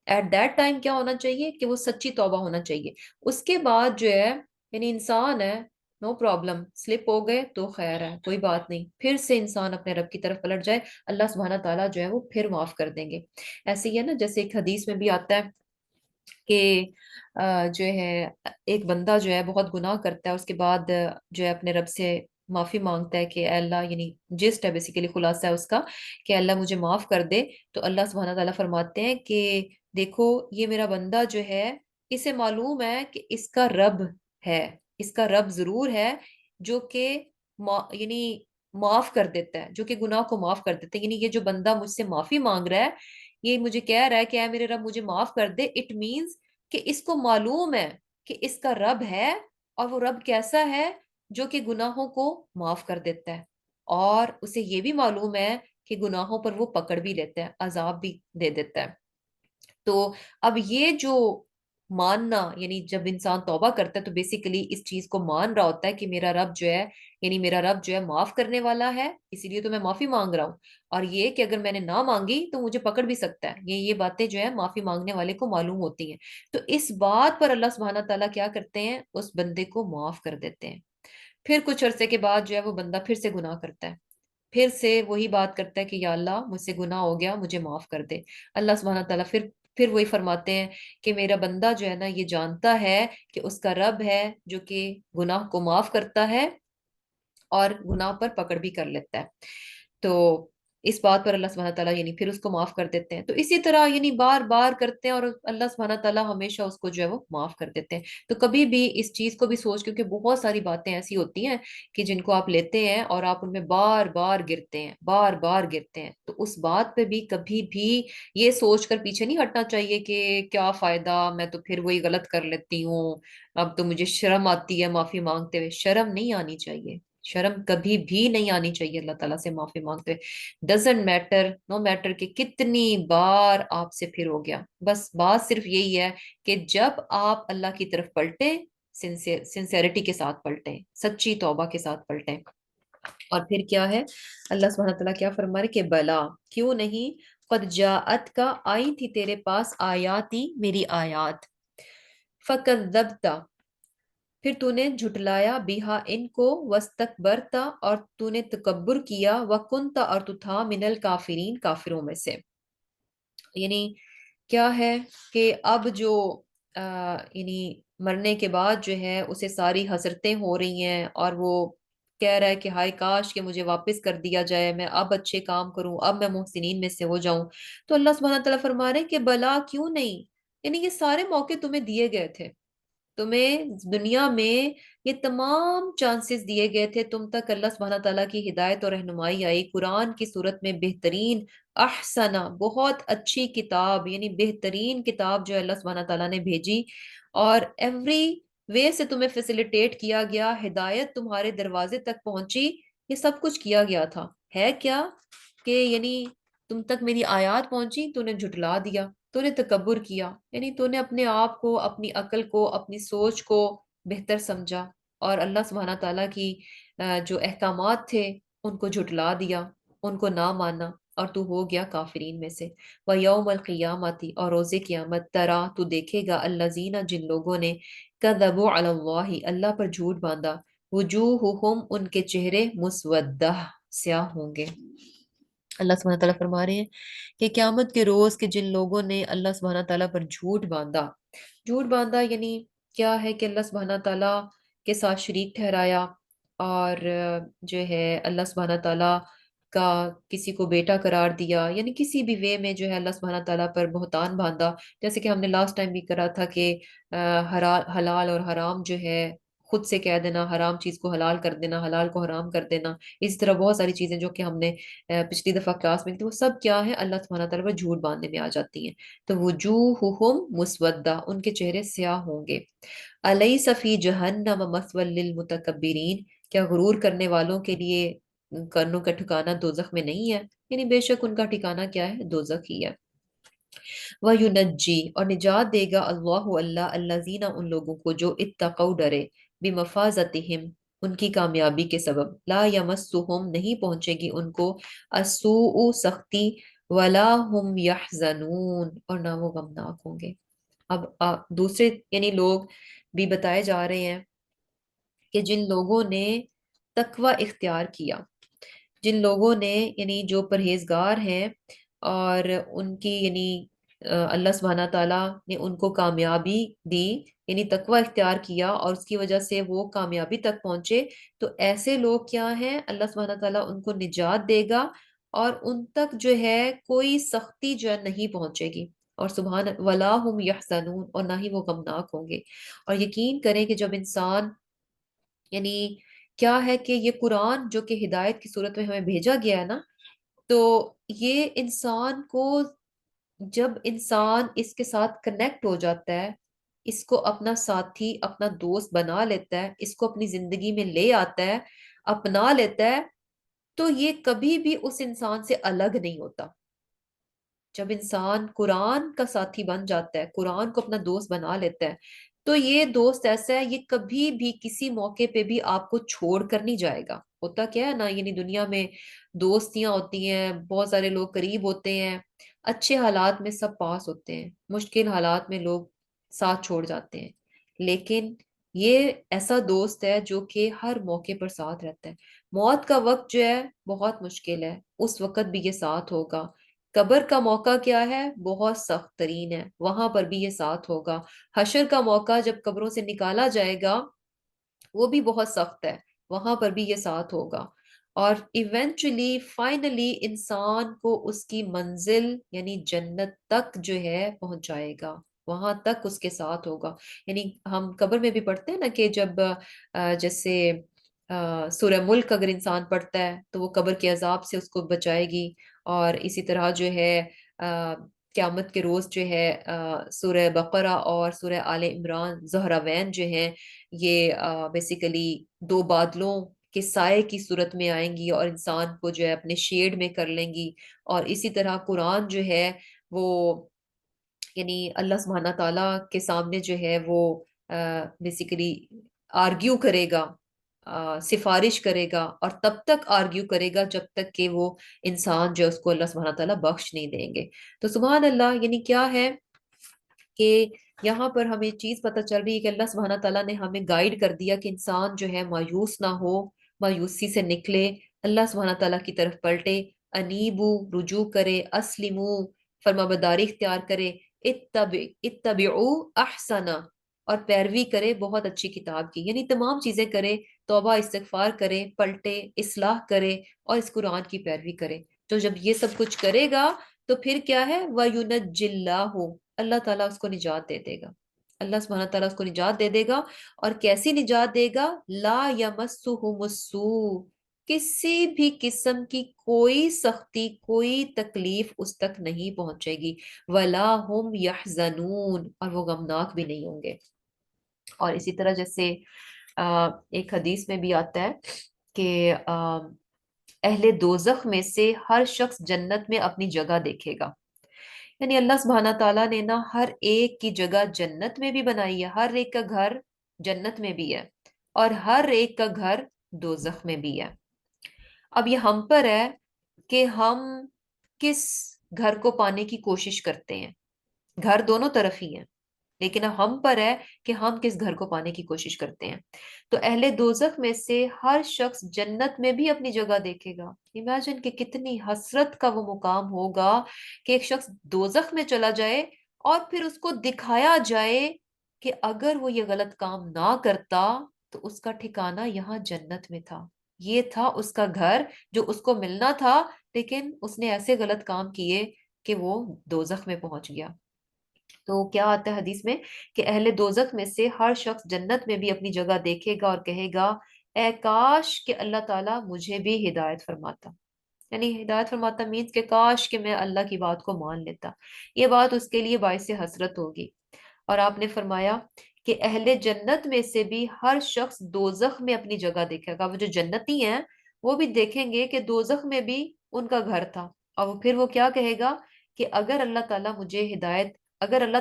ایٹ دیٹ ٹائم کیا ہونا چاہیے کہ وہ سچی توبہ ہونا چاہیے۔ اس کے بعد جو ہے یعنی انسان ہے، نو پرابلم، سلپ ہو گئے تو خیر ہے، کوئی بات نہیں، پھر سے انسان اپنے رب کی طرف پلٹ جائے، اللہ سبحانہ تعالیٰ جو ہے وہ پھر معاف کر دیں گے۔ ایسے ہی ہے نا، جیسے ایک حدیث میں بھی آتا ہے کہ جو ہے ایک بندہ جو ہے بہت گناہ کرتا ہے، اس کے بعد جو ہے اپنے رب سے معافی مانگتا ہے کہ اے اللہ، یعنی جسٹ ہے بیسیکلی، خلاصہ ہے اس کا کہ اللہ مجھے معاف کر دے، تو اللہ سبحانہ تعالیٰ فرماتے ہیں کہ دیکھو یہ میرا بندہ جو ہے، اسے معلوم ہے کہ اس کا رب ہے، اس کا رب ضرور ہے جو کہ یعنی معاف کر دیتا ہے، جو کہ گناہ کو معاف کر دیتا ہے، یعنی یہ جو بندہ مجھ سے معافی مانگ رہا ہے، یہ مجھے کہہ رہا ہے کہ اے میرے رب مجھے معاف کر دے، اٹ مینز کہ اس کو معلوم ہے کہ اس کا رب ہے، اور وہ رب کیسا ہے، جو کہ گناہوں کو معاف کر دیتا ہے، اور اسے یہ بھی معلوم ہے کہ گناہوں پر وہ پکڑ بھی لیتا ہے، عذاب بھی دے دیتا ہے۔ تو اب یہ جو ماننا، یعنی جب انسان توبہ کرتا ہے تو بیسیکلی اس چیز کو مان رہا ہوتا ہے کہ میرا رب جو ہے، یعنی میرا رب جو ہے معاف کرنے والا ہے، اسی لیے تو میں معافی مانگ رہا ہوں، اور یہ کہ اگر میں نے نہ مانگی تو مجھے پکڑ بھی سکتا ہے، یہ باتیں جو ہے معافی مانگنے والے کو معلوم ہوتی ہیں۔ تو اس بات پر اللہ سبحانہ تعالیٰ کیا کرتے ہیں، اس بندے کو معاف کر دیتے ہیں۔ پھر کچھ عرصے کے بعد جو ہے وہ بندہ پھر سے گناہ کرتا ہے، پھر سے وہی بات کرتا ہے کہ یا اللہ مجھ سے گناہ ہو گیا، مجھے معاف کر دے۔ اللہ سبحانہ تعالیٰ پھر وہی فرماتے ہیں کہ میرا بندہ جو ہے نا یہ جانتا ہے کہ اس کا رب ہے جو کہ گناہ کو معاف کرتا ہے اور گناہ پر پکڑ بھی کر لیتا ہے۔ تو اس بات پر اللہ سبحانہ تعالیٰ یعنی پھر اس کو معاف کر دیتے ہیں۔ تو اسی طرح یعنی بار بار کرتے ہیں اور اللہ سبحانہ تعالیٰ ہمیشہ اس کو جو ہے وہ معاف کر دیتے ہیں۔ تو کبھی بھی اس چیز کو بھی سوچ، کیونکہ بہت ساری باتیں ایسی ہوتی ہیں کہ جن کو آپ لیتے ہیں اور آپ ان میں بار بار گرتے ہیں، بار بار گرتے ہیں، تو اس بات پہ بھی کبھی بھی یہ سوچ کر پیچھے نہیں ہٹنا چاہیے کہ کیا فائدہ، میں تو پھر وہی غلط کر لیتی ہوں، اب تو مجھے شرم آتی ہے معافی مانگتے ہوئے۔ شرم نہیں آنی چاہیے، شرم کبھی بھی نہیں آنی چاہیے اللہ تعالیٰ سے معافی مانگتے ڈزنٹ میٹر، نو میٹر کہ کتنی بار آپ سے پھر ہو گیا، بس بات صرف یہی ہے کہ جب آپ اللہ کی طرف پلٹیں، سنسیئرٹی کے ساتھ پلٹیں، سچی توبہ کے ساتھ پلٹیں۔ اور پھر کیا ہے، اللہ سبحانہ تعالیٰ کیا فرما رہے کہ بلا، کیوں نہیں، قد جاءت کا، آئی تھی تیرے پاس، آیاتی، میری آیات، فکذبت، پھر تو نے جھٹلایا، بیہا، ان کو، وستکبرتا، اور تو نے تکبر کیا، وکنتا، اور تو تھا، من الکافرین، کافروں میں سے۔ یعنی کیا ہے کہ اب جو یعنی مرنے کے بعد جو ہے اسے ساری حسرتیں ہو رہی ہیں، اور وہ کہہ رہا ہے کہ ہائے کاش کہ مجھے واپس کر دیا جائے، میں اب اچھے کام کروں، اب میں محسنین میں سے ہو جاؤں۔ تو اللہ سبحانہ تعالیٰ فرما رہے ہیں کہ بلا، کیوں نہیں، یعنی یہ سارے موقع تمہیں دیے گئے تھے، تمہیں دنیا میں یہ تمام چانسز دیے گئے تھے، تم تک اللہ سبحانہ تعالیٰ کی ہدایت اور رہنمائی آئی قرآن کی صورت میں، بہترین، احسنا، بہت اچھی کتاب، یعنی بہترین کتاب جو اللہ سبحانہ تعالیٰ نے بھیجی، اور ایوری وے سے تمہیں فیسیلیٹیٹ کیا گیا، ہدایت تمہارے دروازے تک پہنچی، یہ سب کچھ کیا گیا تھا، ہے کیا کہ یعنی تم تک میری آیات پہنچی، تو نے جھٹلا دیا، تو نے تکبر کیا، یعنی تو نے اپنے آپ کو، اپنی عقل کو، اپنی سوچ کو بہتر سمجھا، اور اللہ سبحانہ تعالیٰ کی جو احکامات تھے ان کو جھٹلا دیا، ان کو نہ مانا، اور تو ہو گیا کافرین میں سے۔ وَيَوْمَ الْقِيَامَةِ، اور روز قیامت، ترا، تو دیکھے گا، الذین، جن لوگوں نے، کذبوا علی اللہ، اللہ پر جھوٹ باندھا، وجوہہم، ان کے چہرے، مسودہ، سیاہ ہوں گے۔ اللہ سبحانہ تعالیٰ فرما رہے ہیں کہ قیامت کے روز کے جن لوگوں نے اللہ سبحانہ تعالیٰ پر جھوٹ باندھا، جھوٹ باندھا یعنی کیا ہے کہ اللہ سبحانہ تعالیٰ کے ساتھ شریک ٹھہرایا، اور جو ہے اللہ سبحانہ تعالیٰ کا کسی کو بیٹا قرار دیا، یعنی کسی بھی وے میں جو ہے اللہ سبحانہ تعالیٰ پر بہتان باندھا، جیسے کہ ہم نے لاسٹ ٹائم بھی کرا تھا کہ حلال اور حرام جو ہے خود سے کہہ دینا، حرام چیز کو حلال کر دینا، حلال کو حرام کر دینا، اس طرح بہت ساری چیزیں جو کہ ہم نے پچھلی دفعہ کلاس میں تھی، وہ سب کیا ہے، اللہ سبحانہ تعالیٰ پر جھوٹ باندھنے میں آ جاتی ہیں۔ تو وجوہہم مسودہ، ان کے چہرے سیاہ ہوں گے۔ الیس فی جہنم مثوی للمتکبرین، کیا غرور کرنے والوں کے لیے کرنوں کا ٹھکانہ دوزخ میں نہیں ہے، یعنی بے شک ان کا ٹھکانہ کیا ہے، دوزخ ہی ہے۔ وَيُنَجِّي، اور نجات دے گا، اللہ، اللہ، الذین، ان لوگوں کو جو اتقوا، ڈرے، بمفازتہم، ان کی کامیابی کے سبب، لا یمسہم، نہیں پہنچے گی ان کو، السوء، سختی، ولا ہم یحزنون، اور نہ وہ غمناک ہوں گے۔ اب دوسرے یعنی لوگ بھی بتائے جا رہے ہیں کہ جن لوگوں نے تقوی اختیار کیا، جن لوگوں نے یعنی جو پرہیزگار ہیں، اور ان کی یعنی اللہ سبحانہ تعالیٰ نے ان کو کامیابی دی، یعنی تقوی اختیار کیا اور اس کی وجہ سے وہ کامیابی تک پہنچے، تو ایسے لوگ کیا ہیں، اللہ سبحانہ تعالیٰ ان کو نجات دے گا، اور ان تک جو ہے کوئی سختی جو ہے نہیں پہنچے گی، اور سبحان ولا ہم یحزنون، اور نہ ہی وہ غمناک ہوں گے۔ اور یقین کریں کہ جب انسان یعنی کیا ہے کہ یہ قرآن جو کہ ہدایت کی صورت میں ہمیں بھیجا گیا ہے نا، تو یہ انسان کو، جب انسان اس کے ساتھ کنیکٹ ہو جاتا ہے، اس کو اپنا ساتھی، اپنا دوست بنا لیتا ہے، اس کو اپنی زندگی میں لے آتا ہے، اپنا لیتا ہے، تو یہ کبھی بھی اس انسان سے الگ نہیں ہوتا۔ جب انسان قرآن کا ساتھی بن جاتا ہے، قرآن کو اپنا دوست بنا لیتا ہے، تو یہ دوست ایسا ہے، یہ کبھی بھی کسی موقع پہ بھی آپ کو چھوڑ کر نہیں جائے گا۔ ہوتا کیا ہے نا، یعنی دنیا میں دوستیاں ہوتی ہیں، بہت سارے لوگ قریب ہوتے ہیں، اچھے حالات میں سب پاس ہوتے ہیں، مشکل حالات میں لوگ ساتھ چھوڑ جاتے ہیں، لیکن یہ ایسا دوست ہے جو کہ ہر موقع پر ساتھ رہتا ہے۔ موت کا وقت جو ہے بہت مشکل ہے، اس وقت بھی یہ ساتھ ہوگا۔ قبر کا موقع کیا ہے، بہت سخت ترین ہے، وہاں پر بھی یہ ساتھ ہوگا۔ حشر کا موقع جب قبروں سے نکالا جائے گا، وہ بھی بہت سخت ہے، وہاں پر بھی یہ ساتھ ہوگا۔ اور ایونچولی فائنلی انسان کو اس کی منزل یعنی جنت تک جو ہے پہنچائے گا، وہاں تک اس کے ساتھ ہوگا۔ یعنی ہم قبر میں بھی پڑھتے ہیں نا کہ جب جیسے سورہ ملک اگر انسان پڑھتا ہے تو وہ قبر کے عذاب سے اس کو بچائے گی، اور اسی طرح جو ہے قیامت کے روز جو ہے سورہ بقرہ اور سورہ آل عمران، زہراوین جو ہیں، یہ بیسیکلی دو بادلوں کہ سائے کی صورت میں آئیں گی اور انسان کو جو ہے اپنے شیڈ میں کر لیں گی. اور اسی طرح قرآن جو ہے وہ یعنی اللہ سبحانہ تعالیٰ کے سامنے جو ہے وہ بیسیکلی آرگیو کرے گا، سفارش کرے گا، اور تب تک آرگیو کرے گا جب تک کہ وہ انسان جو ہے اس کو اللہ سبحانہ تعالیٰ بخش نہیں دیں گے. تو سبحان اللہ، یعنی کیا ہے کہ یہاں پر ہمیں چیز پتہ چل رہی ہے کہ اللہ سبحانہ تعالیٰ نے ہمیں گائیڈ کر دیا کہ انسان جو ہے مایوس نہ ہو، مایوسی سے نکلے، اللہ سبحانہ تعالیٰ کی طرف پلٹے، انیبو رجوع کرے، اسلمو فرما برداری اختیار کرے، اتبعو احسنا اور پیروی کرے بہت اچھی کتاب کی، یعنی تمام چیزیں کرے، توبہ استغفار کرے، پلٹے، اصلاح کرے اور اس قرآن کی پیروی کرے. تو جب یہ سب کچھ کرے گا تو پھر کیا ہے، وَيُنَجِّ اللَّهُ اللہ تعالیٰ اس کو نجات دے دے گا. اللہ سبحانہ تعالیٰ اس کو نجات دے دے گا. اور کیسی نجات دے گا؟ لا یمسہم السوء، کسی بھی قسم کی کوئی سختی، کوئی تکلیف اس تک نہیں پہنچے گی. ولا ہم یحزنون اور وہ غمناک بھی نہیں ہوں گے. اور اسی طرح جیسے ایک حدیث میں بھی آتا ہے کہ اہل دوزخ میں سے ہر شخص جنت میں اپنی جگہ دیکھے گا. یعنی اللہ سبحانہ تعالیٰ نے نا ہر ایک کی جگہ جنت میں بھی بنائی ہے، ہر ایک کا گھر جنت میں بھی ہے اور ہر ایک کا گھر دوزخ میں بھی ہے. اب یہ ہم پر ہے کہ ہم کس گھر کو پانے کی کوشش کرتے ہیں. گھر دونوں طرف ہی ہیں، لیکن اب ہم پر ہے کہ ہم کس گھر کو پانے کی کوشش کرتے ہیں. تو اہل دوزخ میں سے ہر شخص جنت میں بھی اپنی جگہ دیکھے گا. امیجن کہ کتنی حسرت کا وہ مقام ہوگا کہ ایک شخص دوزخ میں چلا جائے اور پھر اس کو دکھایا جائے کہ اگر وہ یہ غلط کام نہ کرتا تو اس کا ٹھکانہ یہاں جنت میں تھا، یہ تھا اس کا گھر جو اس کو ملنا تھا، لیکن اس نے ایسے غلط کام کیے کہ وہ دوزخ میں پہنچ گیا. تو کیا آتا ہے حدیث میں کہ اہل دوزخ میں سے ہر شخص جنت میں بھی اپنی جگہ دیکھے گا اور کہے گا اے کاش کہ اللہ تعالیٰ مجھے بھی ہدایت فرماتا. یعنی ہدایت فرماتا مینس کہ کاش کہ میں اللہ کی بات کو مان لیتا. یہ بات اس کے لیے باعث حسرت ہوگی. اور آپ نے فرمایا کہ اہل جنت میں سے بھی ہر شخص دوزخ میں اپنی جگہ دیکھے گا. وہ جو جنتی ہیں وہ بھی دیکھیں گے کہ دوزخ میں بھی ان کا گھر تھا، اور پھر وہ کیا کہے گا کہ اگر اللہ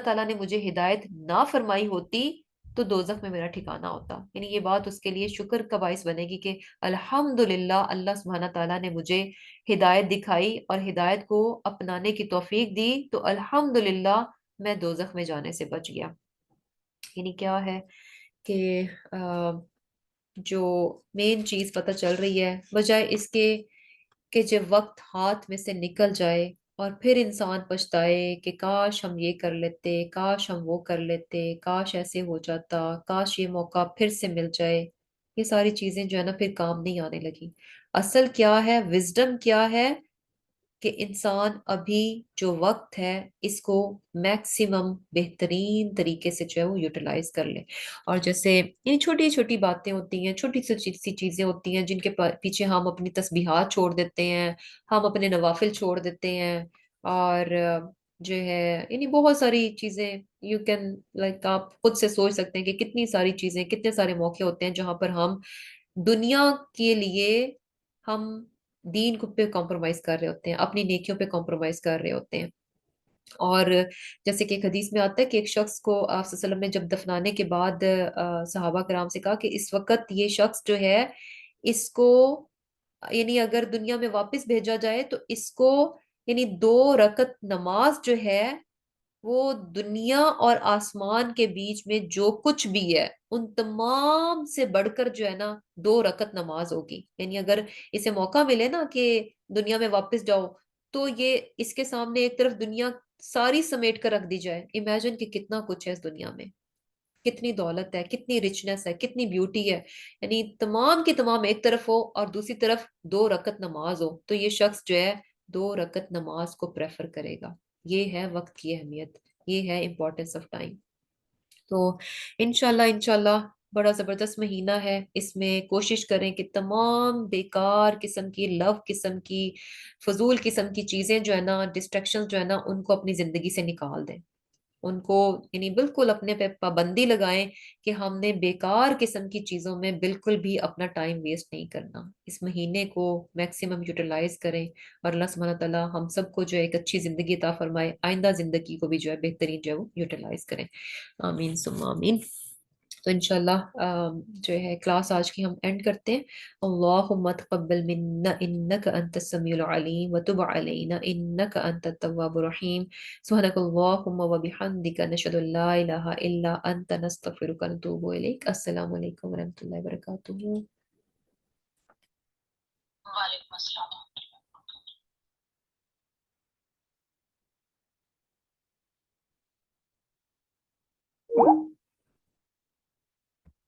تعالیٰ نے مجھے ہدایت نہ فرمائی ہوتی تو دوزخ میں میرا ٹھکانہ ہوتا. یعنی یہ بات اس کے لیے شکر کا باعث بنے گی کہ الحمدللہ اللہ سبحانہ تعالیٰ نے مجھے ہدایت دکھائی اور ہدایت کو اپنانے کی توفیق دی، تو الحمدللہ میں دوزخ میں جانے سے بچ گیا. یعنی کیا ہے کہ جو مین چیز پتہ چل رہی ہے، بجائے اس کے کہ جب وقت ہاتھ میں سے نکل جائے اور پھر انسان پچھتائے کہ کاش ہم یہ کر لیتے، کاش ہم وہ کر لیتے، کاش ایسے ہو جاتا، کاش یہ موقع پھر سے مل جائے، یہ ساری چیزیں جو ہے نا پھر کام نہیں آنے لگی. اصل کیا ہے، وزڈم کیا ہے کہ انسان ابھی جو وقت ہے اس کو میکسیمم بہترین طریقے سے جو ہے وہ یوٹیلائز کر لے. اور جیسے یہ چھوٹی چھوٹی باتیں ہوتی ہیں، چھوٹی سی چیزیں ہوتی ہیں جن کے پیچھے ہم اپنی تسبیحات چھوڑ دیتے ہیں، ہم اپنے نوافل چھوڑ دیتے ہیں، اور جو ہے یعنی بہت ساری چیزیں یو کین لائک آپ خود سے سوچ سکتے ہیں کہ کتنی ساری چیزیں، کتنے سارے موقع ہوتے ہیں جہاں پر ہم دنیا کے لیے ہم دین کو پہ کمپرومائز کر رہے ہوتے ہیں، اپنی نیکیوں پہ کمپرومائز کر رہے ہوتے ہیں. اور جیسے کہ ایک حدیث میں آتا ہے کہ ایک شخص کو آپ صلی اللہ علیہ وسلم نے جب دفنانے کے بعد صحابہ کرام سے کہا کہ اس وقت یہ شخص جو ہے اس کو یعنی اگر دنیا میں واپس بھیجا جائے تو اس کو یعنی 2 رکعت نماز جو ہے وہ دنیا اور آسمان کے بیچ میں جو کچھ بھی ہے ان تمام سے بڑھ کر جو ہے نا 2 رکعت نماز ہوگی. یعنی اگر اسے موقع ملے نا کہ دنیا میں واپس جاؤ تو یہ اس کے سامنے ایک طرف دنیا ساری سمیٹ کر رکھ دی جائے. امیجن کہ کتنا کچھ ہے اس دنیا میں، کتنی دولت ہے، کتنی رچنس ہے، کتنی بیوٹی ہے، یعنی تمام کی تمام ایک طرف ہو اور دوسری طرف 2 رکعت نماز ہو، تو یہ شخص جو ہے 2 رکعت نماز کو پریفر کرے گا. یہ ہے وقت کی اہمیت، یہ ہے امپورٹینس آف ٹائم. تو انشاءاللہ بڑا زبردست مہینہ ہے. اس میں کوشش کریں کہ تمام بیکار قسم کی، لو قسم کی، فضول قسم کی چیزیں جو ہے نا، ڈسٹریکشن جو ہے نا، ان کو اپنی زندگی سے نکال دیں. ان کو یعنی بالکل اپنے پہ پابندی لگائیں کہ ہم نے بیکار قسم کی چیزوں میں بالکل بھی اپنا ٹائم ویسٹ نہیں کرنا، اس مہینے کو میکسیمم یوٹیلائز کریں، اور اللہ سبحانہ تعالیٰ ہم سب کو جو ہے ایک اچھی زندگی عطا فرمائے، آئندہ زندگی کو بھی جو ہے بہترین جو ہے وہ یوٹیلائز کریں۔ آمین ثم آمین۔ تو انشاءاللہ جو ہے کلاس آج کی ہم اینڈ کرتے ہیں۔ اللہم تقبل منا انک انت السمیع العلیم وتب علینا انک انت التواب الرحیم، سبحانک اللہم وبحمدک نشہد ان لا الہ الا انت نستغفرک ونتوب الیک۔ السلام علیکم ورحمۃ اللہ وبرکاتہ۔ وعلیکم السلام۔